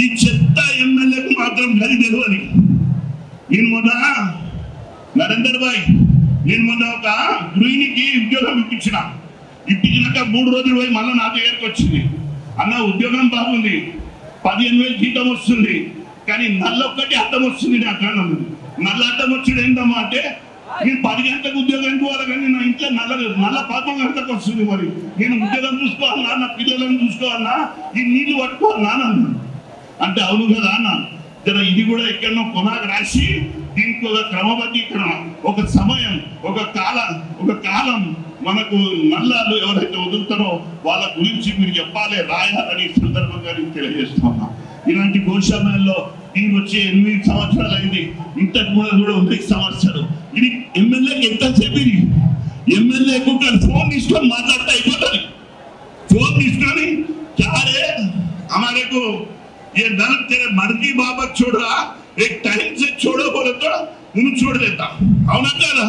Speaker 10: ఈ చెత్త ఎమ్మెల్యేకు మాత్రం గది తెలియదు. నేను మొన్న నరేందర్ భాయ్, నేను మొన్న ఒక గృహిణికి ఉద్యోగం ఇప్పించినాక 3 రోజులు పోయి మళ్ళీ నా దగ్గరకు వచ్చింది. అన్న ఉద్యోగం బాగుంది, 15,000 జీతం వస్తుంది, కానీ నల్లొక్కటి అర్థం వస్తుంది నాకు అన్నది. నల్ల అర్థం వచ్చాడు ఏంటమ్మా అంటే, నేను 10 గంటలకు ఉద్యోగానికి పోవాలి, కానీ నా ఇంట్లో నల్ల 11 గంటలకు వస్తుంది. మరి నేను ఉద్యోగం చూసుకోవాలన్నా, నా పిల్లలను చూసుకోవాలన్నా, ఈ నీళ్లు పట్టుకోవాలన్నా అన్నాను. అంటే అవును కదా అన్న, జర ఇది కూడా ఎక్కడనో కొనాకు రాసి దీనికి ఒక క్రమబద్ధీకరణ, ఒక సమయం, ఒక కాలం మనకు నల్లాలు ఎవరైతే వదులుతారో వాళ్ళ గురించి మీరు చెప్పాలి, రాయాలని సందర్భంగా నేను తెలియజేస్తున్నా. ఇలాంటి గోశాలలో నేను వచ్చి 8 సంవత్సరాలు అయింది. ఇంతకు ముందు కూడా 9 సంవత్సరాలు. ఇది ఎమ్మెల్యేకి ఎంతసేపు, ఇది ఎమ్మెల్యేకు ఫోన్ తీసుకొని మాట్లాడితే అయిపోతుంది. फोन తీసుకొని क्या रे हमारे को ये दल तेरे मर्जी बाबत छोड़ रहा, एक टाइम से छोड़ो बोले तो उन्हें छोड़ देता. అవునా కదా?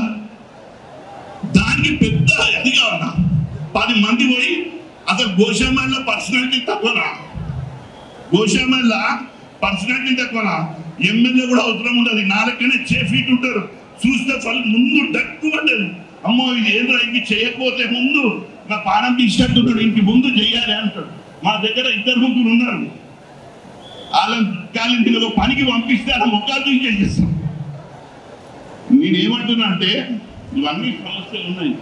Speaker 10: దానికి పెద్ద ఎదిగా ఉన్నా 10 మంది పోయి అసలు గోశామల్ల పర్సనాలిటీ తక్కువనా, గోశామల్ల పర్సనాలిటీ తక్కువనా, ఎమ్మెల్యే కూడా అవసరం ఉండదు. 4 6 ఫీట్ ఉంటారు, చూస్తే ముందు డక్కు పడ్డది. అమ్మో ఇది ఏంద్రా ఇంక చేయకపోతే ముందు నా పానం తీసేట్టున్నాడు, ఇంటి ముందు చెయ్యాలి అంటాడు. మా దగ్గర 2 ముగ్గురు ఉన్నారు, వాళ్ళని పనికి పంపిస్తే అలా మొక్కలు తీసేస్తాం. నేనేమంటున్నా అంటే ఇవన్నీ సమస్యలు ఉన్నాయి.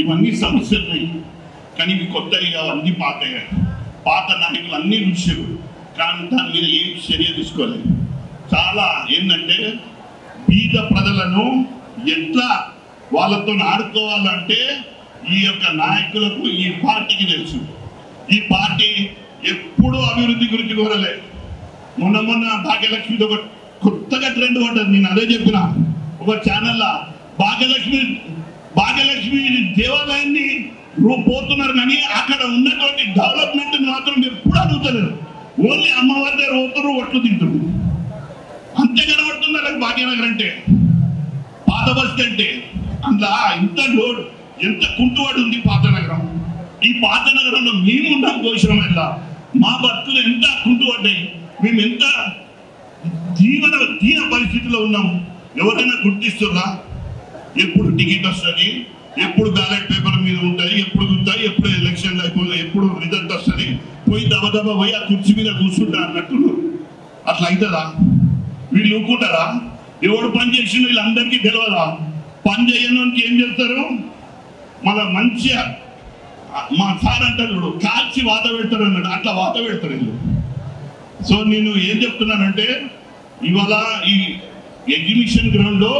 Speaker 10: ఇవన్నీ సమస్యలు ఉన్నాయి, కానీ ఇవి కొత్తవి అవన్నీ పాతయ్యాయి. పాత నాయకులు అన్ని చూసారు, కానీ దాని మీద ఏం చర్య తీసుకోలేదు. చాలా ఏంటంటే బీద ప్రజలను ఎట్లా వాళ్ళతో ఆడుకోవాలంటే ఈ యొక్క నాయకులకు, ఈ పార్టీకి తెలుసు. ఈ పార్టీ ఎప్పుడూ అభివృద్ధి గురించి కోరలే. మొన్న భాగ్యలక్ష్మితో ఒక కొత్తగా ట్రెండ్ పడ్డది. నేను అదే చెప్పిన ఒక ఛానల్లో, భాగ్యలక్ష్మి దేవాలయాన్ని పోతున్నారు, కానీ అక్కడ ఉన్నటువంటి డెవలప్మెంట్ మాత్రం ఎప్పుడు అడుగుతలేరు. ఓన్లీ అమ్మవారి దగ్గర పోతున్నారు, ఒట్లు తింటున్నారు, అంతే కనబడుతుంది. అలాగే భాగ్యనగర్ అంటే, పాత బస్తీ అంటే అందులో ఇంత లోడ్, ఎంత కుంటువాడు ఉంది పాత నగరం. ఈ పాత నగరంలో మేము ఉన్నాం గోశామల్ల, మా బతుకులు ఎంత కుంటుపడ్డాయి, మేము ఎంత దీన పరిస్థితిలో ఉన్నాం. ఎవరైనా గుర్తిస్తున్నా? ఎప్పుడు టికెట్ వస్తుంది, ఎప్పుడు బ్యాలెట్ పేపర్ మీద ఉంటుంది, ఎప్పుడు గుర్తాయి, ఎప్పుడు ఎలక్షన్లు అయిపోయి, ఎప్పుడు రిజల్ట్ వస్తుంది, పోయి దబదబా పోయి ఆ కుర్చీ మీద కూర్చుంటా అన్నట్టు. అట్లా అవుతుందా? వీళ్ళు ఊకుంటారా? ఎవడు పని చేసిన వీళ్ళందరికీ తెలియదా? పని చేయడానికి ఏం చేస్తారు? మన మంచిగా మా సార్ అంటారు కాల్చి వాత పెడతారు అన్నాడు, అట్లా వాత పెడతారు వీళ్ళు. సో నేను ఏం చెప్తున్నానంటే, ఇవాళ ఈ ఎగ్జిబిషన్ గ్రౌండ్ లో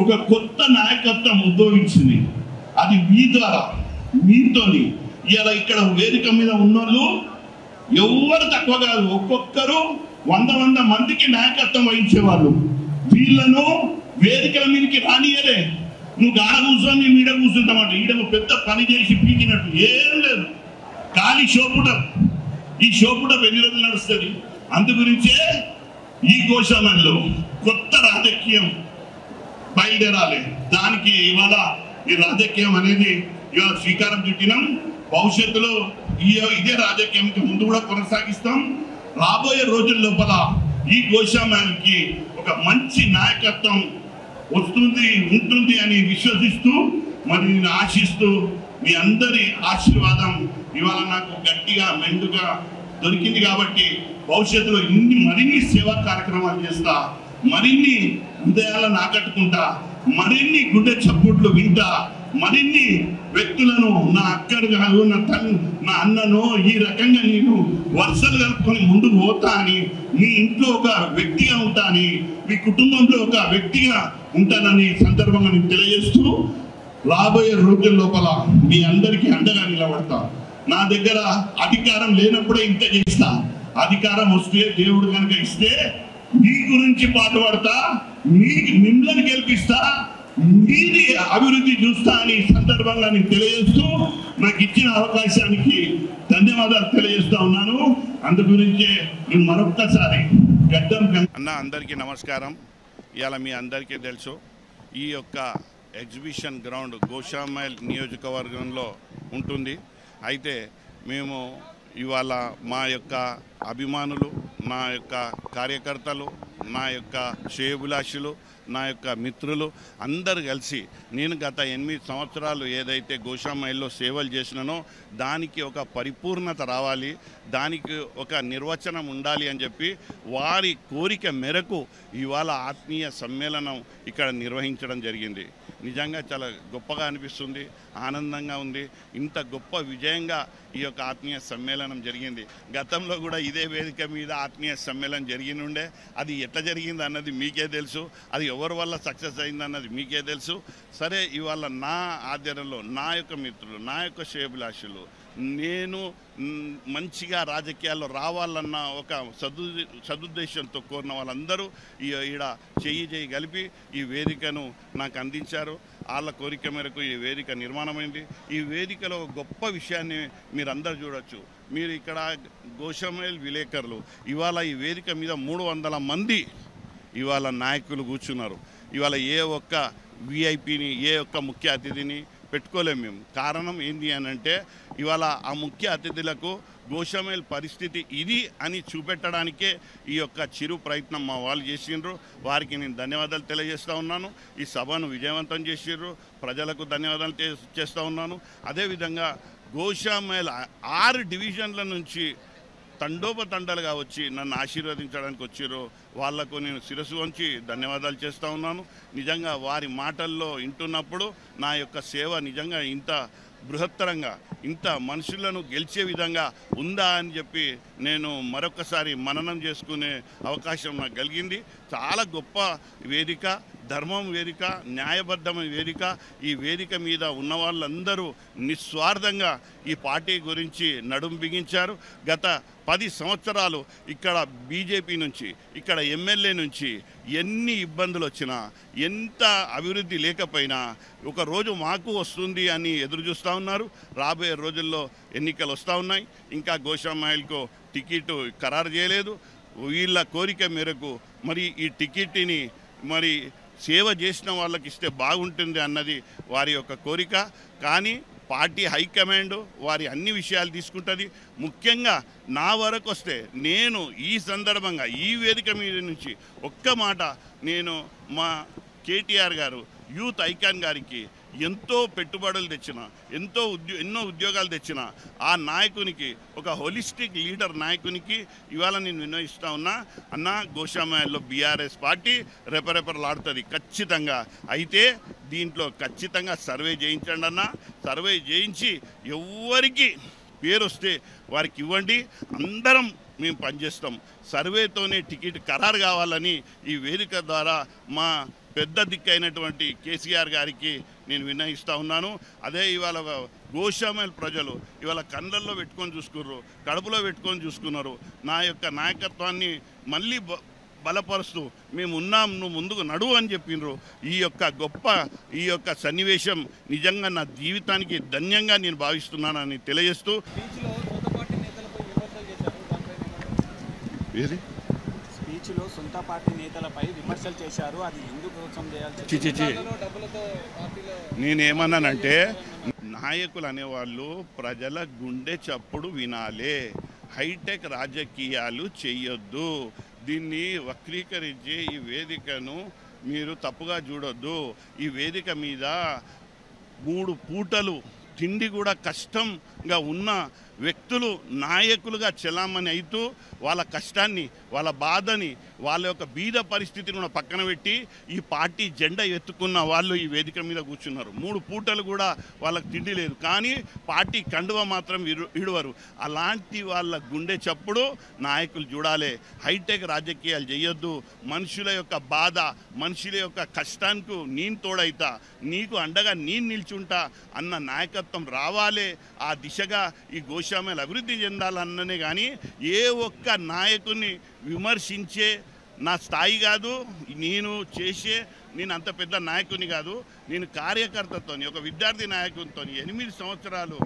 Speaker 10: ఒక కొత్త నాయకత్వం ఉద్భవించింది. అది మీ ద్వారా, మీతోని. ఇలా ఇక్కడ వేదిక మీద ఉన్నోళ్ళు ఎవరు తక్కువ కాదు, ఒక్కొక్కరు 100 మందికి నాయకత్వం వహించేవాళ్ళు. వీళ్ళను వేదికల మీదకి రానియలే. నువ్వు గాడ కూర్చొని మీడ కూర్చుంటామంట, ఈడ పెద్ద పని చేసి పీకినట్టు ఏం లేదు, ఖాళీ షోపుటం. ఈ షోపుటం ఎన్ని రోజులు నడుస్తుంది? అందుగురించే ఈ గోశామల్లో కొత్త రాజకీయం బయలుదేరాలి. దానికి ఇవాళ ఈ రాజకీయం అనేది ఇవాళ శ్రీకారం చుట్టినాం. భవిష్యత్తులో ఇదే రాజకీయం ముందు కూడా కొనసాగిస్తాం. రాబోయే రోజుల లోపల ఈ గోశామకి ఒక మంచి నాయకత్వం ఉంటుంది అని విశ్వసిస్తూ, మరి నేను ఆశిస్తూ, మీ అందరి ఆశీర్వాదం ఇవాళ నాకు గట్టిగా మెండుగా దొరికింది. కాబట్టి భవిష్యత్తులో మరిన్ని సేవా కార్యక్రమాలు చేస్తా, మరిన్ని హృదయాలను ఆకట్టుకుంటా, మరిన్ని గుండె చప్పుట్లు వింటా, మరిన్ని వ్యక్తులను నా అక్కడు కాదు, నా అన్నను ఈ రకంగా నేను వరుసలు కలుపుకొని ముందుకు పోతా అని, మీ ఇంట్లో ఒక వ్యక్తిగా ఉంటా అని, మీ కుటుంబంలో ఒక వ్యక్తిగా ఉంటానని సందర్భంగా నేను తెలియజేస్తూ, రాబోయే రోజుల లోపల మీ అందరికీ అండగా నిలబడతా. నా దగ్గర అధికారం లేనప్పుడే ఇంత చేస్తా, అధికారం వస్తే దేవుడు కనుక ఇస్తే మీ గురించి పాటుపడతా, మిమ్మల్ని గెలిపిస్తా, మీది అభివృద్ధి చూస్తా అని సందర్భంగా నేను తెలియజేస్తూ, నాకు ఇచ్చిన అవకాశానికి ధన్యవాదాలు తెలియజేస్తా ఉన్నాను. అందు గురించే నేను మరొక్కసారి గడ్డం
Speaker 11: అన్న అందరికీ నమస్కారం. ఇవాళ మీ అందరికీ తెలుసు, ఈ యొక్క ఎగ్జిబిషన్ గ్రౌండ్ గోశామైల్ నియోజకవర్గంలో ఉంటుంది. అయితే మేము ఇవాళ మా యొక్క అభిమానులు, నా యొక్క కార్యకర్తలు, నా యొక్క శ్రేయోభిలాషులు, నా యొక్క మిత్రులు అందరు కలిసి, నేను గత 8 సంవత్సరాలు ఏదైతే గోశామైల్లో సేవలు చేసినానో దానికి ఒక పరిపూర్ణత రావాలి, దానికి ఒక నిర్వచనం ఉండాలి అని చెప్పి వారి కోరిక మేరకు ఇవాళ ఆత్మీయ సమ్మేళనం ఇక్కడ నిర్వహించడం జరిగింది. నిజంగా చాలా గొప్పగా అనిపిస్తుంది, ఆనందంగా ఉంది. ఇంత గొప్ప విజయంగా ఈ యొక్క ఆత్మీయ సమ్మేళనం జరిగింది. గతంలో కూడా ఇదే వేదిక మీద ఆత్మీయ సమ్మేళనం జరిగినుండే. అది ఎట్లా జరిగింది అన్నది మీకే తెలుసు, అది ఎవరి వల్ల సక్సెస్ అయిందన్నది మీకే తెలుసు. సరే, ఇవాళ నా ఆధ్వర్యంలో నా యొక్క మిత్రులు, నా యొక్క శ్రేయోభిలాషులు, నేను మంచిగా రాజకీయాల్లో రావాలన్న ఒక సదుద్దేశంతో కోరిన వాళ్ళందరూ ఈడ చెయ్యి కలిపి ఈ వేదికను నాకు అందించారు. వాళ్ళ కోరిక మేరకు ఈ వేదిక నిర్మాణమైంది. ఈ వేదికలో గొప్ప విషయాన్ని మీరందరూ చూడొచ్చు. మీరు ఇక్కడ గోషామైల్ విలేకరులు ఇవాళ ఈ వేదిక మీద 300 మంది ఇవాళ నాయకులు కూర్చున్నారు. ఇవాళ ఏ ఒక్క విఐపిని, ఏ ఒక్క ముఖ్య అతిథిని పెట్టుకోలేము మేము. కారణం ఏంటి అని అంటే ఇవాళ ఆ ముఖ్య అతిథులకు గోషామైల్ పరిస్థితి ఇది అని చూపెట్టడానికే ఈ యొక్క చిరు ప్రయత్నం మా వాళ్ళు చేసిండ్రు. వారికి నేను ధన్యవాదాలు తెలియజేస్తూ ఉన్నాను. ఈ సభను విజయవంతం చేసిండ్రు, ప్రజలకు ధన్యవాదాలు చేస్తూ ఉన్నాను. అదేవిధంగా గోషామైల్ 6 డివిజన్ల నుంచి తండోపతండాలుగా వచ్చి నన్ను ఆశీర్వదించడానికి వచ్చారు. వాళ్లకు నేను శిరస్సు వంచి ధన్యవాదాలు చేస్తూ ఉన్నాను. నిజంగా వారి మాటల్లో వింటున్నప్పుడు నా యొక్క సేవ నిజంగా ఇంత బృహత్తరంగా, ఇంత మనుషులను గెలిచే విధంగా ఉందా అని చెప్పి నేను మరొకసారి మననం చేసుకునే అవకాశం నాకు కలిగింది. చాలా గొప్ప వేదిక, ధర్మం వేదిక, న్యాయబద్ధమైన వేదిక. ఈ వేదిక మీద ఉన్న వాళ్ళందరూ నిస్వార్థంగా ఈ పార్టీ గురించి నడుం బిగించారు. గత 10 సంవత్సరాలు ఇక్కడ బీజేపీ నుంచి, ఇక్కడ ఎమ్మెల్యే నుంచి ఎన్ని ఇబ్బందులు వచ్చినా, ఎంత అభివృద్ధి లేకపోయినా ఒకరోజు మాకు వస్తుంది అని ఎదురు చూస్తూ ఉన్నారు. రాబోయే రోజుల్లో ఎన్నికలు వస్తూ ఉన్నాయి. ఇంకా గోషామైల్కు టికెట్ ఖరారు చేయలేదు. వీళ్ళ కోరిక మేరకు మరి ఈ టికెట్ని మరి సేవ చేసిన వాళ్ళకి ఇస్తే బాగుంటుంది అన్నది వారి యొక్క కోరిక. కానీ పార్టీ హైకమాండ్ వారి అన్ని విషయాలు తీసుకుంటుంది. ముఖ్యంగా నా వరకు వస్తే నేను ఈ సందర్భంగా ఈ వేదిక మీద నుంచి ఒక్క మాట, నేను మా కేటీఆర్ గారు యూత్ ఐకాన్ గారికి ఎంతో పెట్టుబడులు తెచ్చిన, ఎన్నో ఉద్యోగాలు తెచ్చిన ఆ నాయకునికి, ఒక హోలిస్టిక్ లీడర్ నాయకునికి ఇవాళ నేను విన్నవిస్తూ ఉన్నా. అన్న, గోషామైల్లో బీఆర్ఎస్ పార్టీ రెపరెపరలాడుతుంది ఖచ్చితంగా. అయితే దీంట్లో ఖచ్చితంగా సర్వే చేయించండి అన్న. సర్వే చేయించి ఎవరికి పేరు వస్తే వారికి ఇవ్వండి. అందరం మేము పనిచేస్తాం. సర్వేతోనే టికెట్ ఖరారు కావాలని ఈ వేదిక ద్వారా మా పెద్ద దిక్కైనటువంటి కేసీఆర్ గారికి నేను విన్నవిస్తూ ఉన్నాను. అదే ఇవాళ గోషామైల్ ప్రజలు ఇవాళ కళ్ళల్లో పెట్టుకొని చూసుకున్నారు, కడుపులో పెట్టుకొని చూసుకున్నారు. నా యొక్క నాయకత్వాన్ని మళ్ళీ బలపరుస్తూ మేము ఉన్నాం, నువ్వు ముందుకు నడువు అని చెప్పినారు. ఈ యొక్క సన్నివేశం నిజంగా నా జీవితానికి ధన్యంగా నేను భావిస్తున్నానని తెలియజేస్తూ,
Speaker 12: స్పీచ్లో సొంత పార్టీ నేతలపై విమర్శలు చేశారు. అది ఎందుకోసం చేయాలి?
Speaker 11: నేనేమన్నానంటే, నాయకులు అనేవాళ్ళు ప్రజల గుండె చప్పుడు వినాలే, హైటెక్ రాజకీయాలు చెయ్యొద్దు. దీన్ని వక్రీకరించే ఈ వేదికను మీరు తప్పుగా చూడొద్దు. ఈ వేదిక మీద 3 పూటలు తిండి కూడా కష్టంగా ఉన్న వ్యక్తులు నాయకులుగా చెలామణి అవుతూ వాళ్ళ కష్టాన్ని, వాళ్ళ బాధని, వాళ్ళ యొక్క బీద పరిస్థితిని కూడా పక్కన పెట్టి ఈ పార్టీ జెండా ఎత్తుకున్న వాళ్ళు ఈ వేదిక మీద కూర్చున్నారు. 3 పూటలు కూడా వాళ్ళకి తిండి లేదు, కానీ పార్టీ కండువ మాత్రం ఇడవరు. అలాంటి వాళ్ళ గుండె చప్పుడు నాయకులు చూడాలి. హైటెక్ రాజకీయాలు చేయొద్దు. మనుషుల యొక్క బాధ, మనుషుల యొక్క కష్టానికి నేను తోడైతా, నీకు అండగా నేను నిల్చుంటా అన్న నాయకత్వం రావాలి. ఆ దిశగా ఈ గోషామైల్ అభివృద్ధి చెందాలన్ననే కానీ ఏ ఒక్క నాయకుని విమర్శించే నా స్థాయి కాదు. నేను అంత పెద్ద నాయకుని కాదు. నేను కార్యకర్తతో, ఒక విద్యార్థి నాయకునితో 8 సంవత్సరాలు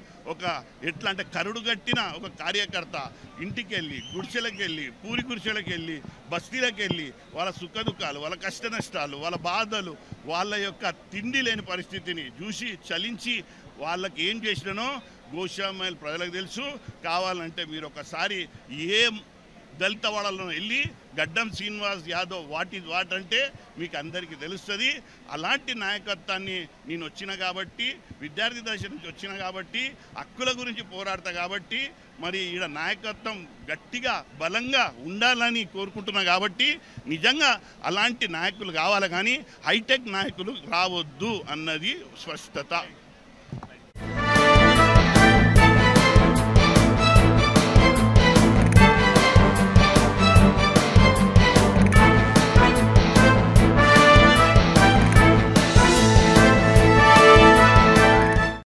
Speaker 11: ఎట్లా అంటే కరుడుగట్టిన ఒక కార్యకర్త ఇంటికి వెళ్ళి, గుడిసెలకు వెళ్ళి, పూరి గుడిసెలకు వెళ్ళి, బస్తీలకు వెళ్ళి వాళ్ళ సుఖదుఖాలు, వాళ్ళ కష్ట నష్టాలు, వాళ్ళ బాధలు, వాళ్ళ యొక్క తిండి లేని పరిస్థితిని చూసి చలించి వాళ్ళకి ఏం చేసినానో గోషామైల్ ప్రజలకు తెలుసు. కావాలంటే మీరు ఒకసారి ఏ దళిత వాడలో వెళ్ళి గడ్డం శ్రీనివాస్ యాదవ్ వాట్ అంటే మీకు అందరికీ తెలుస్తుంది. అలాంటి నాయకత్వాన్ని నేను వచ్చిన కాబట్టి, విద్యార్థి దశ నుంచి వచ్చిన కాబట్టి, హక్కుల గురించి పోరాడతా కాబట్టి, మరి ఈడ నాయకత్వం గట్టిగా బలంగా ఉండాలని కోరుకుంటున్నా కాబట్టి నిజంగా అలాంటి నాయకులు కావాలి, కానీ హైటెక్ నాయకులు రావద్దు అన్నది స్పష్టత.